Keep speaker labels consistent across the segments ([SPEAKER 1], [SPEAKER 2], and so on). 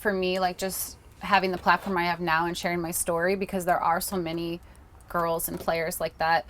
[SPEAKER 1] for me, like just having the platform I have now and sharing my story, because there are so many girls and players like that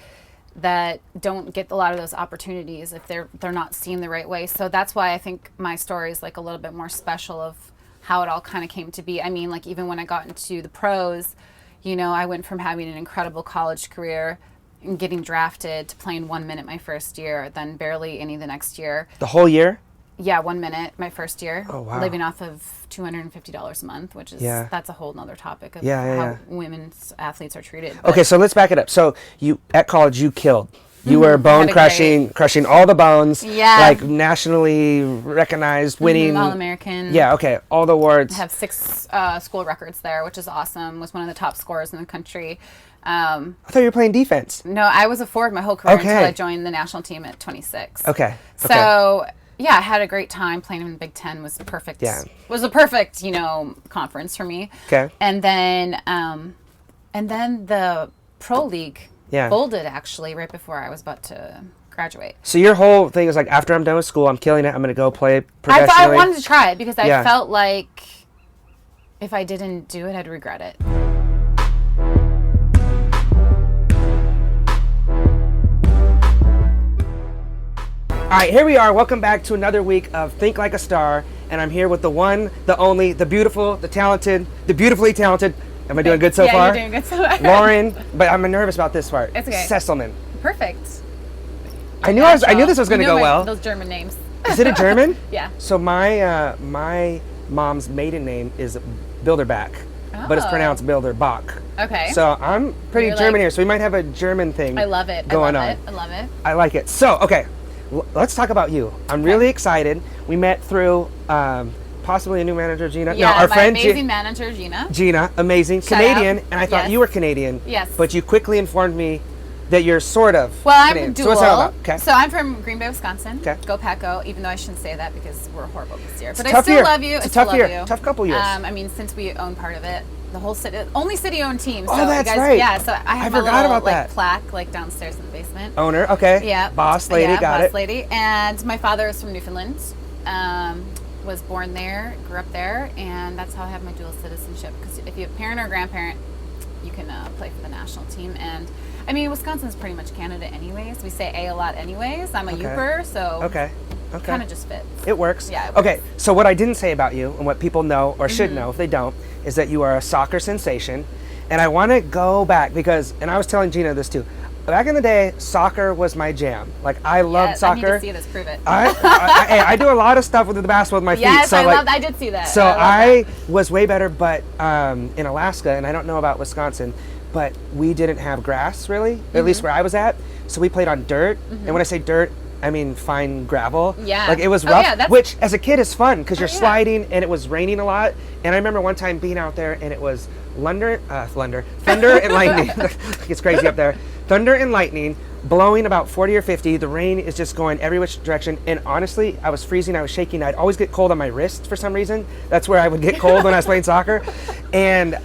[SPEAKER 1] don't get a lot of those opportunities if they're not seen the right way. So that's why I think my story is like a little bit more special of how it all kind of came to be. I mean, like even when I got into the pros, you know, I went from having an incredible college career and getting drafted to playing 1 minute my first year, then barely any the next year.
[SPEAKER 2] The whole year?
[SPEAKER 1] Yeah, 1 minute my first year.
[SPEAKER 2] Oh, wow.
[SPEAKER 1] Living off of $250 a month, which is that's a whole nother topic of how women's athletes are treated. But
[SPEAKER 2] okay, so let's back it up. So you at college you killed. You were bone crushing all the bones.
[SPEAKER 1] Yeah.
[SPEAKER 2] Like nationally recognized, winning.
[SPEAKER 1] All-American.
[SPEAKER 2] Yeah, okay. All the awards.
[SPEAKER 1] I have 6 school records there, which is awesome. Was one of the top scorers in the country.
[SPEAKER 2] I thought you were playing defense.
[SPEAKER 1] No, I was a forward my whole career until I joined the national team at 26.
[SPEAKER 2] Okay.
[SPEAKER 1] So yeah, I had a great time playing in the Big Ten. Was perfect.
[SPEAKER 2] Yeah.
[SPEAKER 1] Was a perfect, you know, conference for me.
[SPEAKER 2] Okay.
[SPEAKER 1] And then the pro league folded actually right before I was about to graduate.
[SPEAKER 2] So your whole thing is like, after I'm done with school, I'm killing it. I'm going to go play professionally.
[SPEAKER 1] I wanted to try it because I felt like if I didn't do it, I'd regret it.
[SPEAKER 2] All right, here we are. Welcome back to another week of Think Like a Star. And I'm here with the one, the only, the beautiful, the talented, the beautifully talented. Am I doing good so far?
[SPEAKER 1] Yeah, you're doing good so far.
[SPEAKER 2] Lauren, but I'm nervous about this part.
[SPEAKER 1] It's okay.
[SPEAKER 2] Sesselmann.
[SPEAKER 1] Perfect.
[SPEAKER 2] I knew this was going to go well.
[SPEAKER 1] Those German names.
[SPEAKER 2] Is it a German?
[SPEAKER 1] Yeah.
[SPEAKER 2] So my mom's maiden name is Bilderbach, but it's pronounced Bilderbach.
[SPEAKER 1] Okay.
[SPEAKER 2] So I'm pretty German here, so we might have a German thing.
[SPEAKER 1] I love it.
[SPEAKER 2] Going on.
[SPEAKER 1] I love it.
[SPEAKER 2] I like it. So okay, let's talk about you. I'm really excited. We met through possibly a new manager, Gina.
[SPEAKER 1] Yeah,
[SPEAKER 2] no, our
[SPEAKER 1] my
[SPEAKER 2] friend
[SPEAKER 1] amazing manager, Gina.
[SPEAKER 2] Gina, amazing.
[SPEAKER 1] Shout
[SPEAKER 2] Canadian,
[SPEAKER 1] out.
[SPEAKER 2] and I thought you were Canadian.
[SPEAKER 1] Yes.
[SPEAKER 2] But you quickly informed me that you're sort of Canadian.
[SPEAKER 1] Dual.
[SPEAKER 2] So what's that about? Okay.
[SPEAKER 1] So I'm from Green Bay, Wisconsin.
[SPEAKER 2] Okay.
[SPEAKER 1] Go Pack Go, even though I shouldn't say that because we're horrible this year. But
[SPEAKER 2] I
[SPEAKER 1] still love you.
[SPEAKER 2] It's a tough year. Tough couple years.
[SPEAKER 1] I mean, since we own part of it, the whole city, only city-owned team. So
[SPEAKER 2] oh, that's
[SPEAKER 1] you guys,
[SPEAKER 2] right.
[SPEAKER 1] Yeah, so I have my
[SPEAKER 2] forgot
[SPEAKER 1] little
[SPEAKER 2] about that.
[SPEAKER 1] plaque like downstairs in the basement.
[SPEAKER 2] Owner, okay.
[SPEAKER 1] Yeah.
[SPEAKER 2] Boss lady, got it.
[SPEAKER 1] Boss lady. And my father is from Newfoundland. Was born there, grew up there, and that's how I have my dual citizenship. Because if you have a parent or grandparent, you can play for the national team. And I mean, Wisconsin's pretty much Canada anyways. We say A a lot anyways. I'm a Yooper, so kind of just fits.
[SPEAKER 2] It works.
[SPEAKER 1] Yeah, it
[SPEAKER 2] okay,
[SPEAKER 1] works.
[SPEAKER 2] so what I didn't say about you, and what people know or should know if they don't, is that you are a soccer sensation. And I want to go back because, and I was telling Gina this too, back in the day, soccer was my jam. Like, I loved soccer.
[SPEAKER 1] I need to see this, prove it.
[SPEAKER 2] I do a lot of stuff with the basketball with my feet.
[SPEAKER 1] Yes,
[SPEAKER 2] so
[SPEAKER 1] I did see that.
[SPEAKER 2] So I was way better, but in Alaska, and I don't know about Wisconsin, but we didn't have grass really, at least where I was at. So we played on dirt. And when I say dirt, I mean fine gravel.
[SPEAKER 1] Yeah.
[SPEAKER 2] Like it was rough,
[SPEAKER 1] yeah,
[SPEAKER 2] which as a kid is fun because you're sliding and it was raining a lot. And I remember one time being out there and it was thunder and lightning. It's crazy up there. Thunder and lightning, blowing about 40 or 50. The rain is just going every which direction. And honestly, I was freezing. I was shaking. I'd always get cold on my wrist for some reason. That's where I would get cold when I was playing soccer. And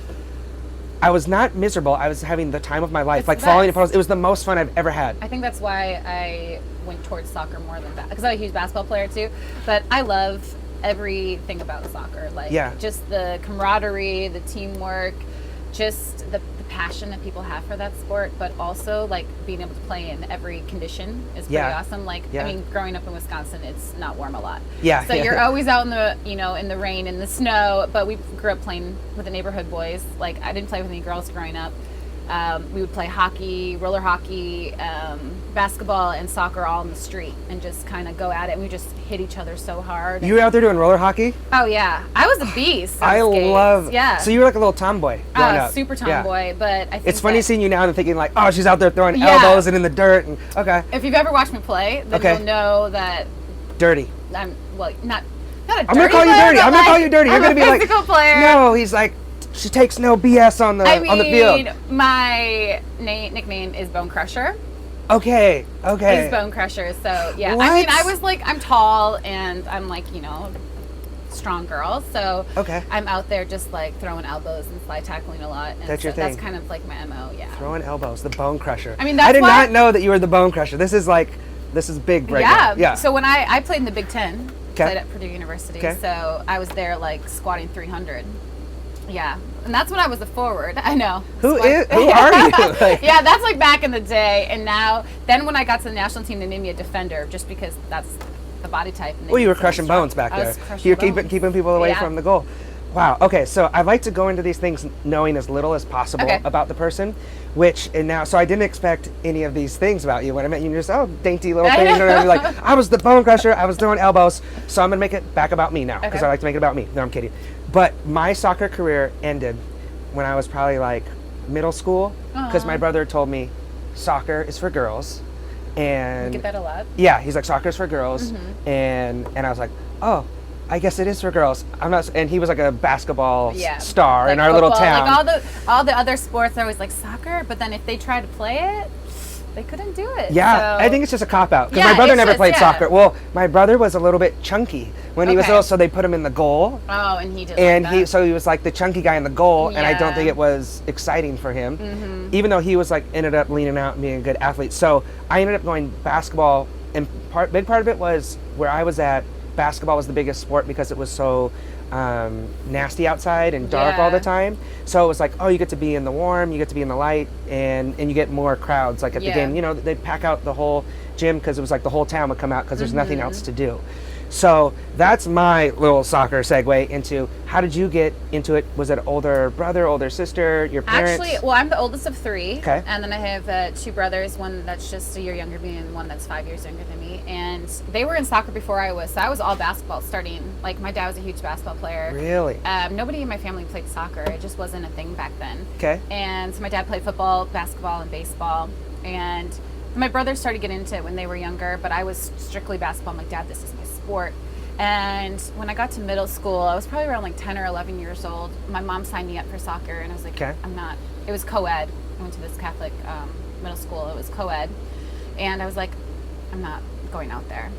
[SPEAKER 2] I was not miserable. I was having the time of my life, like falling in puddles. It was the most fun I've ever had.
[SPEAKER 1] I think that's why I went towards soccer more than that, because I'm a huge basketball player too. But I love everything about soccer, like just the camaraderie, the teamwork, just the passion that people have for that sport, but also like being able to play in every condition is pretty awesome. Like I mean, growing up in Wisconsin, it's not warm a lot. So you're always out in the in the rain, in the snow. But we grew up playing with the neighborhood boys. Like I didn't play with any girls growing up. We would play hockey, roller hockey, basketball, and soccer all in the street, and just kind of go at it. And we just hit each other so hard.
[SPEAKER 2] You were out there doing roller hockey?
[SPEAKER 1] Oh yeah, I was a beast.
[SPEAKER 2] I love.
[SPEAKER 1] Yeah.
[SPEAKER 2] So you were like a little tomboy growing up.
[SPEAKER 1] Super tomboy, but I think
[SPEAKER 2] it's funny seeing you now and thinking like, oh, she's out there throwing elbows and in the dirt. And
[SPEAKER 1] if you've ever watched me play, then you'll know that.
[SPEAKER 2] Dirty.
[SPEAKER 1] I'm not a dirty.
[SPEAKER 2] I'm gonna call you dirty. I'm gonna call you dirty. You're gonna be like,
[SPEAKER 1] physical player.
[SPEAKER 2] No, he's like. She takes no BS on the field.
[SPEAKER 1] My nickname is Bone Crusher.
[SPEAKER 2] Okay.
[SPEAKER 1] Is Bone Crusher. So yeah,
[SPEAKER 2] What?
[SPEAKER 1] I mean, I was like, I'm tall and I'm like, strong girl. So I'm out there just like throwing elbows and slide tackling a lot. And
[SPEAKER 2] that's your thing.
[SPEAKER 1] That's kind of like my MO. Yeah.
[SPEAKER 2] Throwing elbows, the Bone Crusher.
[SPEAKER 1] I mean,
[SPEAKER 2] I did not know that you were the Bone Crusher. This is big right now.
[SPEAKER 1] Yeah. So when I played in the Big Ten. Played at Purdue University. So I was there like squatting 300. Yeah. And that's when I was a forward. I know.
[SPEAKER 2] Who are you? Like,
[SPEAKER 1] yeah, that's like back in the day. And then when I got to the national team, they made me a defender just because that's the body type. And
[SPEAKER 2] you were crushing bones back there. You're keeping people away from the goal. Wow. Okay. So I like to go into these things knowing as little as possible about the person, so I didn't expect any of these things about you when I met you. You're just, dainty little thing. Like, I was the bone crusher. I was throwing elbows. So I'm going to make it back about me now because I like to make it about me. No, I'm kidding. But my soccer career ended when I was probably like middle school because my brother told me soccer is for girls. And
[SPEAKER 1] you get that a lot?
[SPEAKER 2] Yeah. He's like, soccer's for girls. And I was like, oh, I guess it is for girls. I'm not, and he was like a basketball star in our little town.
[SPEAKER 1] Like all the other sports are always like soccer, but then if they try to play it, they couldn't do it.
[SPEAKER 2] Yeah, so I think it's just a cop out because my brother never played soccer. Well, my brother was a little bit chunky when he was little, so they put him in the goal.
[SPEAKER 1] Oh, and he did. And
[SPEAKER 2] he was like the chunky guy in the goal, and I don't think it was exciting for him, even though he was like ended up leaning out and being a good athlete. So I ended up going basketball, and big part of it was where I was at. Basketball was the biggest sport because it was so nasty outside and dark all the time. So it was like, you get to be in the warm, you get to be in the light, and you get more crowds. Like at the game, they'd pack out the whole gym because it was like the whole town would come out because there's nothing else to do. So that's my little soccer segue into how did you get into it? Was it older brother, older sister, your parents?
[SPEAKER 1] Actually, I'm the oldest of 3.
[SPEAKER 2] Okay.
[SPEAKER 1] And then I have 2 brothers, one that's just a year younger than me and one that's 5 years younger than me. And they were in soccer before I was. So I was all basketball starting. Like my dad was a huge basketball player.
[SPEAKER 2] Really?
[SPEAKER 1] Nobody in my family played soccer. It just wasn't a thing back then.
[SPEAKER 2] Okay.
[SPEAKER 1] And so my dad played football, basketball, and baseball. And my brothers started getting into it when they were younger, but I was strictly basketball. I'm like, Dad, this is my sport. And when I got to middle school, I was probably around like 10 or 11 years old. My mom signed me up for soccer, and I was like, I'm not. It was co-ed. I went to this Catholic middle school. It was co-ed. And I was like, I'm not going out there.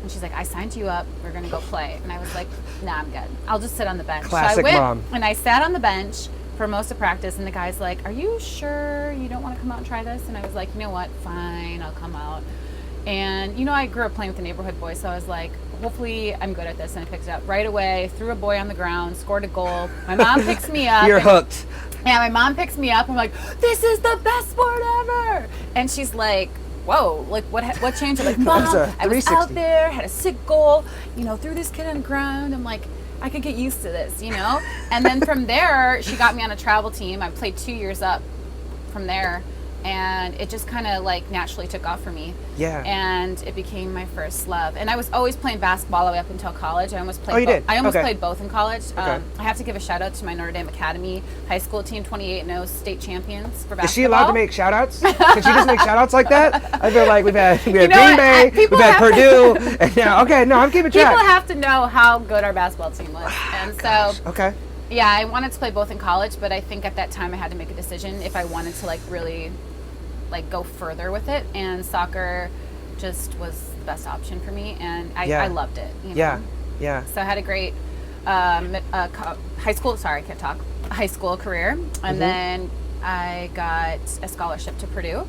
[SPEAKER 1] And she's like, I signed you up. We're going to go play. And I was like, nah, I'm good. I'll just sit on the bench.
[SPEAKER 2] Classic
[SPEAKER 1] so I went,
[SPEAKER 2] mom.
[SPEAKER 1] And I sat on the bench for most of practice, and the guy's like, are you sure you don't want to come out and try this? And I was like, you know what? Fine, I'll come out. And, I grew up playing with the neighborhood boys, so I was like, hopefully I'm good at this. And I picked it up right away, threw a boy on the ground, scored a goal. My mom picks me up.
[SPEAKER 2] You're hooked.
[SPEAKER 1] Yeah, my mom picks me up. I'm like, this is the best sport ever. And she's like, whoa, like what changed? I'm like, Mom, I was out there, had a sick goal, threw this kid on the ground. I'm like, I could get used to this, And then from there, she got me on a travel team. I played 2 years up from there. And it just kind of like naturally took off for me.
[SPEAKER 2] Yeah.
[SPEAKER 1] And it became my first love. And I was always playing basketball all the way up until college. I almost played.
[SPEAKER 2] You did?
[SPEAKER 1] I almost played both in college.
[SPEAKER 2] Okay.
[SPEAKER 1] I have to give a shout out to my Notre Dame Academy high school team, 28-0 state champions for basketball.
[SPEAKER 2] Is she allowed to make shout outs? Can she just make shout outs like that? I feel like we've had Green Bay, we've had Purdue, and now I'm keeping track.
[SPEAKER 1] People have to know how good our basketball team was, and so.
[SPEAKER 2] Okay.
[SPEAKER 1] Yeah, I wanted to play both in college, but I think at that time I had to make a decision if I wanted to really go further with it, and soccer just was the best option for me, and I loved it.
[SPEAKER 2] Yeah.
[SPEAKER 1] So I had a great high school career, and then I got a scholarship to Purdue.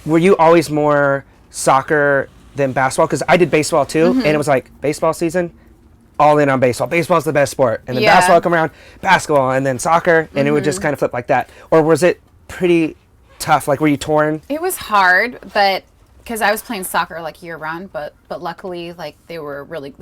[SPEAKER 2] Were you always more soccer than basketball? Because I did baseball too, and it was like baseball season, all in on baseball. Baseball's the best sport, and then basketball would come around, basketball, and then soccer, and it would just kind of flip like that. Or was it pretty tough? Like, were you torn?
[SPEAKER 1] It was hard, but because I was playing soccer year round, but luckily the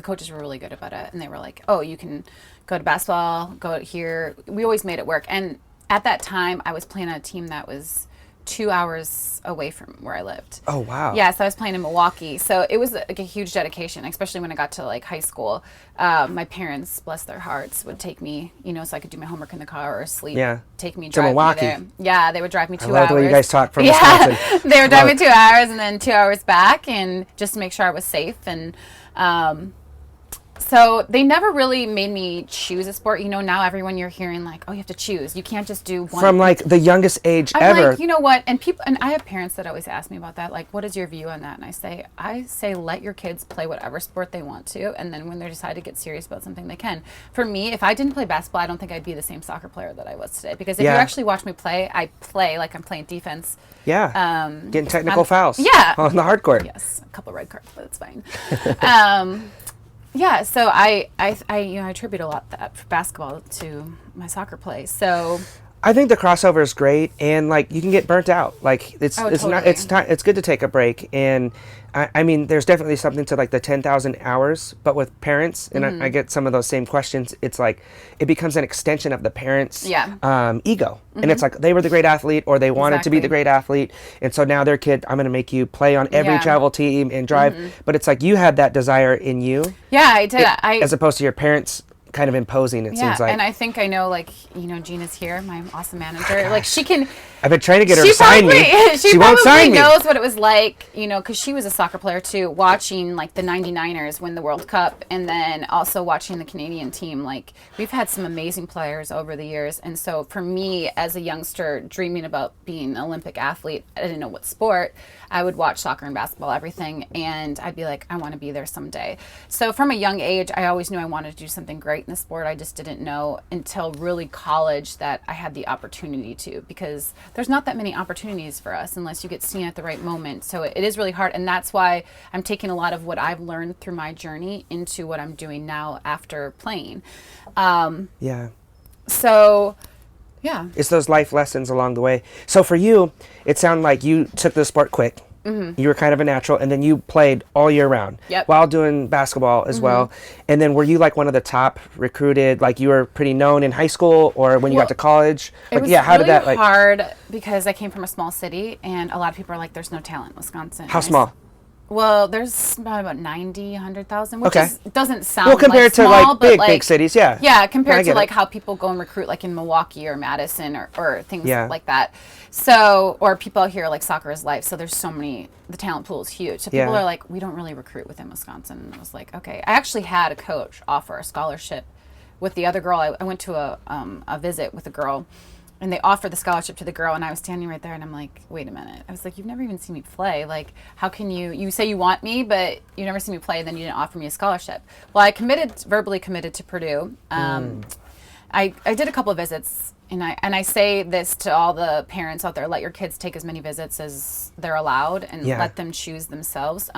[SPEAKER 1] coaches were really good about it, and they were like, oh, you can go to basketball, go here. We always made it work. And at that time I was playing on a team that was 2 hours away from where I lived.
[SPEAKER 2] Oh, wow.
[SPEAKER 1] Yeah, so I was playing in Milwaukee. So it was a huge dedication, especially when I got to high school. My parents, bless their hearts, would take me, so I could do my homework in the car or sleep.
[SPEAKER 2] Yeah.
[SPEAKER 1] Take me, drive
[SPEAKER 2] Milwaukee.
[SPEAKER 1] me there. Yeah, they would drive me 2 hours.
[SPEAKER 2] I love the way you guys talk from Wisconsin.
[SPEAKER 1] They would drive me 2 hours and then 2 hours back, and just to make sure I was safe. And so they never really made me choose a sport. Now everyone you're hearing you have to choose. You can't just do one.
[SPEAKER 2] From the youngest age
[SPEAKER 1] I'm
[SPEAKER 2] ever.
[SPEAKER 1] You know what? And I have parents that always ask me about that. What is your view on that? And I say let your kids play whatever sport they want to, and then when they decide to get serious about something, they can. For me, if I didn't play basketball, I don't think I'd be the same soccer player that I was today. Because if you actually watch me play, I play like I'm playing defense.
[SPEAKER 2] Yeah. Getting technical fouls.
[SPEAKER 1] Yeah.
[SPEAKER 2] On the hard court.
[SPEAKER 1] Yes, a couple red cards, but it's fine. Yeah, so I attribute a lot that for basketball to my soccer play. So
[SPEAKER 2] I think the crossover is great, and like you can get burnt out. Like it's
[SPEAKER 1] totally.
[SPEAKER 2] not it's time. It's good to take a break, and I mean there's definitely something to like the 10,000 hours. But with parents, and I get some of those same questions. It's like it becomes an extension of the parents' ego, and it's like they were the great athlete, or they wanted to be the great athlete, and so now their kid, I'm going to make you play on every travel team and drive. But it's like you had that desire in you.
[SPEAKER 1] Yeah, I did.
[SPEAKER 2] As opposed to your parents kind of imposing, it seems like.
[SPEAKER 1] And I think I know, like, Gina's here, my awesome manager. Like, she can...
[SPEAKER 2] I've been trying to get her to sign me.
[SPEAKER 1] She won't sign me. She knows what it was like, because she was a soccer player, too, watching, like, the 99ers win the World Cup, and then also watching the Canadian team. Like, we've had some amazing players over the years, and so for me, as a youngster, dreaming about being an Olympic athlete, I didn't know what sport, I would watch soccer and basketball, everything, and I'd be like, I want to be there someday. So from a young age, I always knew I wanted to do something great in the sport. I just didn't know until really college that I had the opportunity to, because there's not that many opportunities for us unless you get seen at the right moment. So it is really hard, and that's why I'm taking a lot of what I've learned through my journey into what I'm doing now after playing. So, yeah.
[SPEAKER 2] It's those life lessons along the way. So for you, it sounded like you took the sport quick. You were kind of a natural, and then you played all year round while doing basketball as well. And then were you like one of the top recruited, like you were pretty known in high school or when you got to college?
[SPEAKER 1] It was
[SPEAKER 2] how did that like
[SPEAKER 1] hard because I came from a small city, and a lot of people are like, there's no talent in Wisconsin.
[SPEAKER 2] How small?
[SPEAKER 1] Well, there's about 90, 100,000, which doesn't sound
[SPEAKER 2] compared
[SPEAKER 1] like
[SPEAKER 2] to
[SPEAKER 1] small,
[SPEAKER 2] like big cities,
[SPEAKER 1] Yeah, compared to like how people go and recruit like in Milwaukee or Madison or things like that. So, or people out here like soccer is life. So there's so many, the talent pool is huge. So people are like, we don't really recruit within Wisconsin. And I was like, okay. I actually had a coach offer a scholarship with the other girl. I went to a visit with a girl, and they offered the scholarship to the girl, and I was standing right there, and I'm like, wait a minute. I was like, you've never even seen me play. Like, how can you say you want me, but you never seen me play, and then you didn't offer me a scholarship. Well, I verbally committed to Purdue. I did a couple of visits, and I say this to all the parents out there, let your kids take as many visits as they're allowed, and let them choose themselves.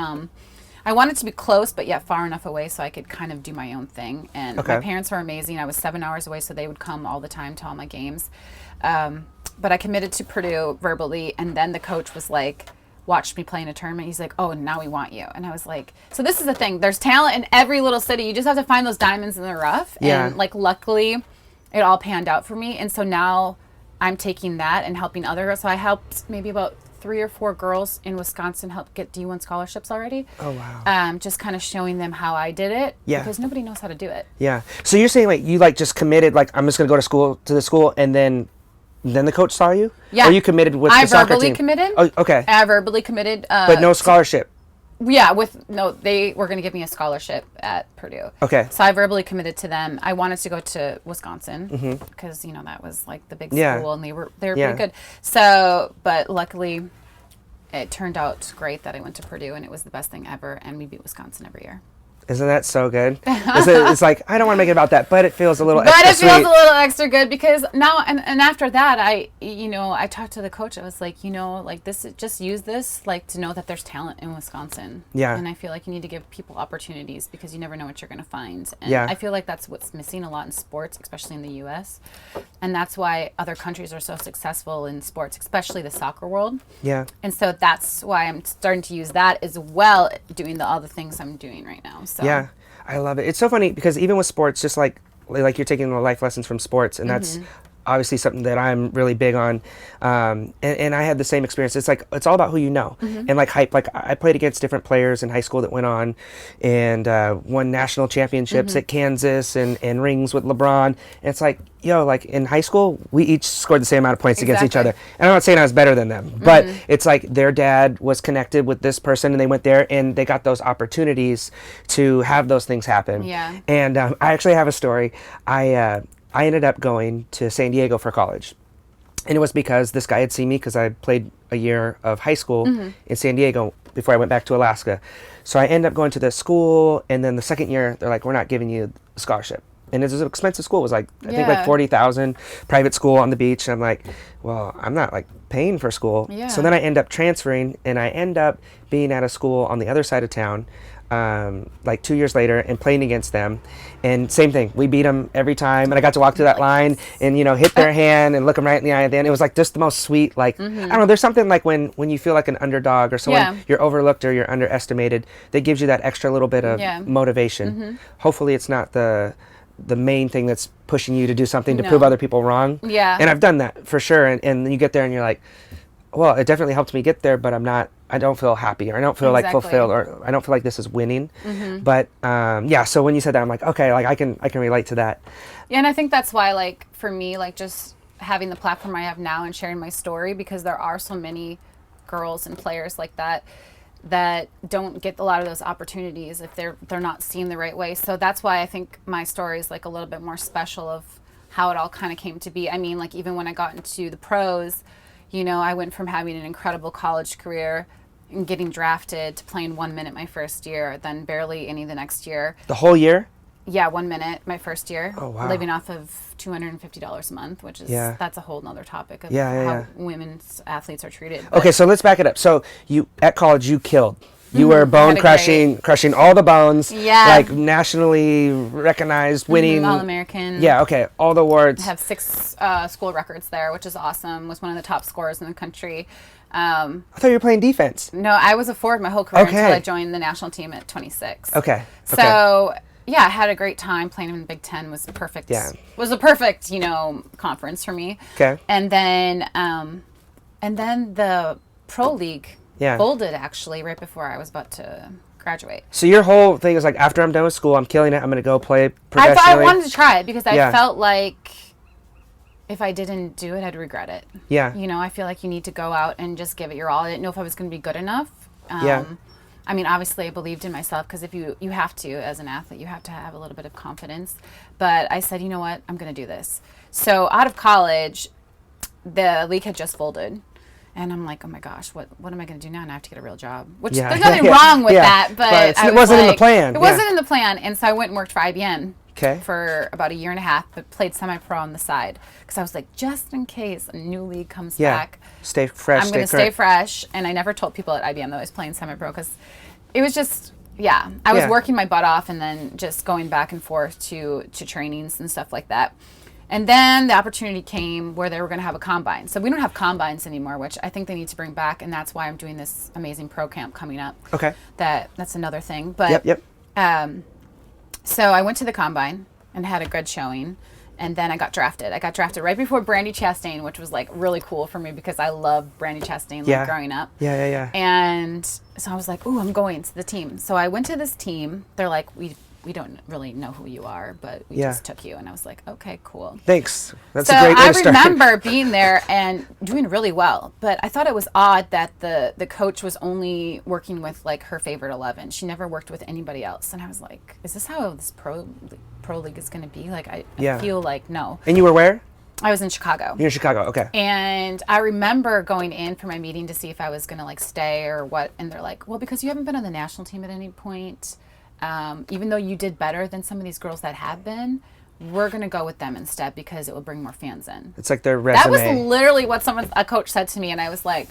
[SPEAKER 1] I wanted to be close, but yet far enough away so I could kind of do my own thing. And my parents were amazing. I was 7 hours away, so they would come all the time to all my games. But I committed to Purdue verbally, and then the coach was like, watched me play in a tournament. He's like, oh, now we want you. And I was like, so this is the thing. There's talent in every little city. You just have to find those diamonds in the rough. And like, luckily, it all panned out for me. And so now I'm taking that and helping other girls. So I helped maybe about 3 or 4 girls in Wisconsin help get D1 scholarships already. Oh, wow. Just kind of showing them how I did it. Because nobody knows how to do it. Yeah.
[SPEAKER 2] So you're saying like you like just committed, like I'm just going to go to the school, and then the coach saw you? Yeah. Or you committed with the soccer team?
[SPEAKER 1] I verbally committed.
[SPEAKER 2] Oh, okay.
[SPEAKER 1] I verbally committed.
[SPEAKER 2] But no scholarship?
[SPEAKER 1] Yeah, they were going to give me a scholarship at Purdue. Okay. So I verbally committed to them. I wanted to go to Wisconsin because, that was like the big school, and they were pretty good. So, but luckily it turned out great that I went to Purdue, and it was the best thing ever, and we beat Wisconsin every year.
[SPEAKER 2] Isn't that so good? It's like, I don't want to make it about that, but it feels a little extra sweet.
[SPEAKER 1] But it feels a little extra good because now, and after that, I talked to the coach. I was like, this, just use this, like, to know that there's talent in Wisconsin. Yeah. And I feel like you need to give people opportunities because you never know what you're going to find. And I feel like that's what's missing a lot in sports, especially in the U.S. And that's why other countries are so successful in sports, especially the soccer world. Yeah. And so that's why I'm starting to use that as well, doing the other things I'm doing right now. So.
[SPEAKER 2] Yeah, I love it. It's so funny because even with sports, just like you're taking the life lessons from sports, and that's obviously something that I'm really big on. And I had the same experience. It's like, it's all about who you know and like hype. Like I played against different players in high school that went on and won national championships at Kansas and rings with LeBron. And it's like, like in high school, we each scored the same amount of points against each other. And I'm not saying I was better than them, but it's like their dad was connected with this person, and they went there and they got those opportunities to have those things happen. Yeah. And I actually have a story. I ended up going to San Diego for college. And it was because this guy had seen me because I played a year of high school in San Diego before I went back to Alaska. So I ended up going to the school, and then the second year, they're like, we're not giving you a scholarship. And it was an expensive school. It was like, I think like 40,000, private school on the beach. And I'm like, well, I'm not like paying for school.
[SPEAKER 1] Yeah.
[SPEAKER 2] So then I end up transferring, and I end up being at a school on the other side of town, like 2 years later, and playing against them. And same thing, we beat them every time. And I got to walk through that line and, you know, hit their hand and look them right in the eye at the end. It was like just the most sweet, like, I don't know, there's something like when you feel like an underdog or someone you're overlooked or you're underestimated, that gives you that extra little bit of motivation. Hopefully it's not the main thing that's pushing you to do something to prove other people wrong.
[SPEAKER 1] Yeah.
[SPEAKER 2] And I've done that for sure. And you get there and you're like, well, it definitely helped me get there, but I don't feel happy, or I don't feel like fulfilled, or I don't feel like this is winning. But so when you said that, I'm like, okay, like I can relate to that.
[SPEAKER 1] Yeah, and I think that's why, like, for me, like, just having the platform I have now and sharing my story, because there are so many girls and players like that don't get a lot of those opportunities if they're not seen the right way. So that's why I think my story is like a little bit more special of how it all kind of came to be. I mean, like, even when I got into the pros, you know, I went from having an incredible college career and getting drafted to playing 1 minute my first year, then barely any the next year.
[SPEAKER 2] The whole year?
[SPEAKER 1] Yeah, 1 minute my first year.
[SPEAKER 2] Oh, wow.
[SPEAKER 1] Living off of $250 a month, which is that's a whole nother topic of how women's athletes are treated. But
[SPEAKER 2] okay, so let's back it up. So you at college you killed. You were bone crushing all the bones. Yeah. Like nationally recognized, winning.
[SPEAKER 1] All-American.
[SPEAKER 2] Yeah, okay. All the awards.
[SPEAKER 1] I have 6 school records there, which is awesome. Was one of the top scorers in the country.
[SPEAKER 2] I thought you were playing defense.
[SPEAKER 1] No, I was a forward my whole career until I joined the national team at 26.
[SPEAKER 2] Okay.
[SPEAKER 1] So yeah, I had a great time playing in the Big Ten. Was perfect.
[SPEAKER 2] Yeah.
[SPEAKER 1] Was a perfect, you know, conference for me.
[SPEAKER 2] Okay.
[SPEAKER 1] And then the pro league folded actually right before I was about to graduate.
[SPEAKER 2] So your whole thing is like, after I'm done with school, I'm killing it. I'm going to go play professionally.
[SPEAKER 1] I wanted to try it because I felt like if I didn't do it, I'd regret it.
[SPEAKER 2] Yeah.
[SPEAKER 1] You know, I feel like you need to go out and just give it your all. I didn't know if I was going to be good enough. I mean, obviously I believed in myself, because if you have to, as an athlete, you have to have a little bit of confidence. But I said, you know what, I'm going to do this. So out of college, the league had just folded. And I'm like, oh my gosh, what am I going to do now? And I have to get a real job. Which there's nothing wrong with that, but
[SPEAKER 2] it wasn't in the plan.
[SPEAKER 1] It wasn't in the plan. And so I went and worked for IBM for about a year and a half, but played semi-pro on the side. Because I was like, just in case a new league comes back,
[SPEAKER 2] stay fresh.
[SPEAKER 1] I'm going to stay fresh. And I never told people at IBM that I was playing semi-pro, because it was just, I was working my butt off and then just going back and forth to trainings and stuff like that. And then the opportunity came where they were going to have a combine. So we don't have combines anymore, which I think they need to bring back. And that's why I'm doing this amazing pro camp coming up. Okay. That's another thing. But so I went to the combine and had a good showing. And then I got drafted. I got drafted right before Brandi Chastain, which was like really cool for me because I loved Brandi Chastain growing up. And so I was like, ooh, I'm going to the team. So I went to this team. They're like, we don't really know who you are, but we just took you. And I was like, okay, cool.
[SPEAKER 2] Thanks. That's a great way to start.
[SPEAKER 1] I remember being there and doing really well, but I thought it was odd that the coach was only working with like her favorite 11. She never worked with anybody else. And I was like, is this how this pro league is going to be? Like, I feel like no.
[SPEAKER 2] And you were where?
[SPEAKER 1] I was in Chicago.
[SPEAKER 2] You're in Chicago, okay.
[SPEAKER 1] And I remember going in for my meeting to see if I was going to like stay or what. And they're like, well, because you haven't been on the national team at any point, even though you did better than some of these girls that have been, we're going to go with them instead because it will bring more fans in.
[SPEAKER 2] It's like their resume.
[SPEAKER 1] That was literally what a coach said to me, and I was like,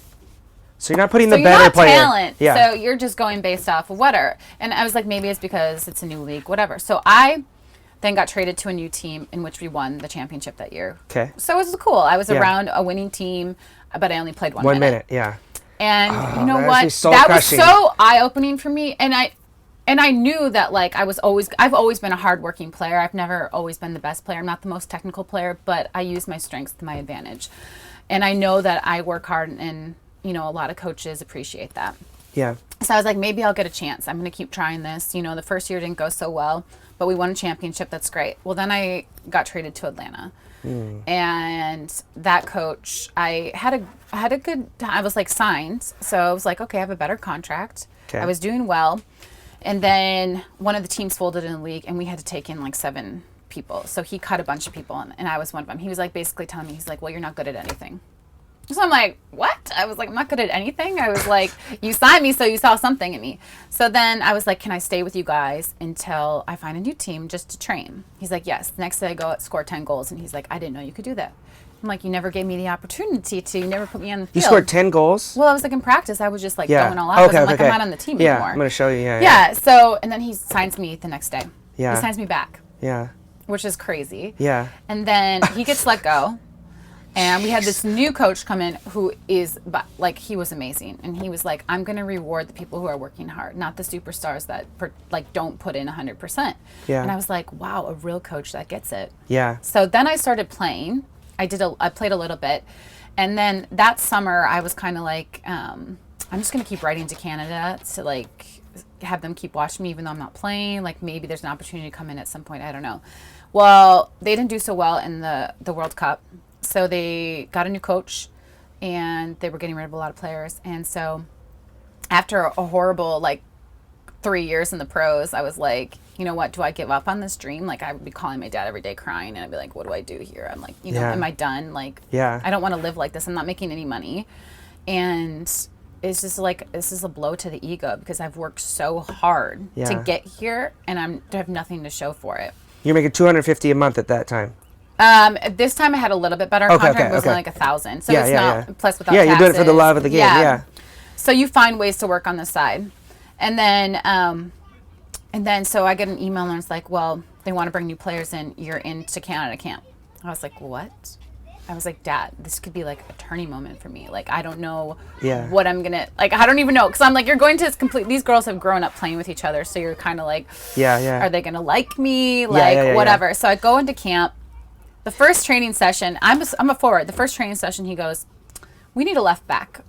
[SPEAKER 2] so you're not putting the better player.
[SPEAKER 1] Talent. So you're just going based off of whatever. And I was like, maybe it's because it's a new league, whatever. So I then got traded to a new team in which we won the championship that year. Okay. So it was cool. I was around a winning team, but I only played 1 minute. 1 minute,
[SPEAKER 2] yeah.
[SPEAKER 1] And you know what? That was so eye-opening for me. And I knew that like I've always been a hardworking player. I've never always been the best player. I'm not the most technical player, but I use my strengths to my advantage. And I know that I work hard, and you know, a lot of coaches appreciate that. Yeah. So I was like, maybe I'll get a chance. I'm going to keep trying this. You know, the first year didn't go so well, but we won a championship. That's great. Well, then I got traded to Atlanta. And that coach, I had a good time. I was like signed. So I was like, okay, I have a better contract. Okay. I was doing well. And then one of the teams folded in the league, and we had to take in like 7 people. So he cut a bunch of people, and I was one of them. He was like basically telling me, he's like, well, you're not good at anything. So I'm like, what? I was like, I'm not good at anything. I was like, you signed me, so you saw something in me. So then I was like, can I stay with you guys until I find a new team just to train? He's like, yes. Next day I go score 10 goals. And he's like, I didn't know you could do that. I'm like, you never gave me the opportunity to. You never put me on the field.
[SPEAKER 2] You scored 10 goals?
[SPEAKER 1] Well, I was like in practice. I was just like going all out. I wasn't like, I'm not on the team anymore.
[SPEAKER 2] I'm going to show you.
[SPEAKER 1] Yeah. So, and then he signs me the next day.
[SPEAKER 2] Yeah.
[SPEAKER 1] He signs me back.
[SPEAKER 2] Yeah.
[SPEAKER 1] Which is crazy.
[SPEAKER 2] Yeah.
[SPEAKER 1] And then he gets let go. And we had this new coach come in who is, like, he was amazing. And he was like, I'm going to reward the people who are working hard, not the superstars that, like, don't put in 100%. Yeah. And I was like, wow, a real coach that gets it. Yeah. So then I started playing. I played a little bit. And then that summer, I was kind of like, I'm just going to keep writing to Canada to, like, have them keep watching me even though I'm not playing. Like, maybe there's an opportunity to come in at some point. I don't know. Well, they didn't do so well in the World Cup. So they got a new coach, and they were getting rid of a lot of players. And so after a horrible, like, 3 years in the pros, I was like, you know what, do I give up on this dream? Like, I would be calling my dad every day crying, and I'd be like, what do I do here? I'm like, you know, am I done? Like, I don't want to live like this. I'm not making any money. And it's just like, this is a blow to the ego because I've worked so hard to get here, and I have nothing to show for it.
[SPEAKER 2] You're making $250 a month at that time.
[SPEAKER 1] This time I had a little bit better. Contract was only like $1,000, so it's not plus without taxes.
[SPEAKER 2] Yeah, you're doing it for the love of the game. Yeah.
[SPEAKER 1] So you find ways to work on the side, and then so I get an email and it's like, well, they want to bring new players in. You're into Canada camp. I was like, what? I was like, Dad, this could be like a turning moment for me. Like, I don't know what I'm gonna like. I don't even know because I'm like, you're going to this these girls have grown up playing with each other, so you're kind of like, are they gonna like me? Like whatever. Yeah. So I go into camp. The first training session, I'm a forward. The first training session, he goes, we need a left back.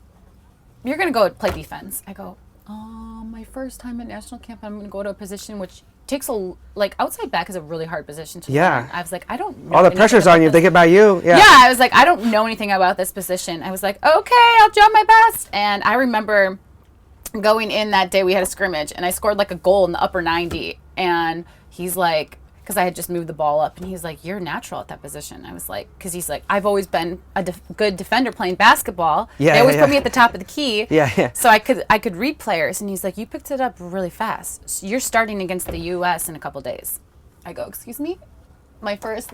[SPEAKER 1] You're going to go play defense. I go, my first time at national camp, I'm going to go to a position which takes outside back is a really hard position to learn. I was like, I don't know.
[SPEAKER 2] All the pressure's on you. They get by you.
[SPEAKER 1] Yeah, I was like, I don't know anything about this position. I was like, okay, I'll do my best. And I remember going in that day, we had a scrimmage, and I scored like a goal in the upper 90. And he's like, because I had just moved the ball up, and he's like, you're natural at that position. I was like, because he's like, I've always been a good defender playing basketball. They always put me at the top of the key. So I could read players, and he's like, you picked it up really fast. So you're starting against the U.S. in a couple days. I go, excuse me? My first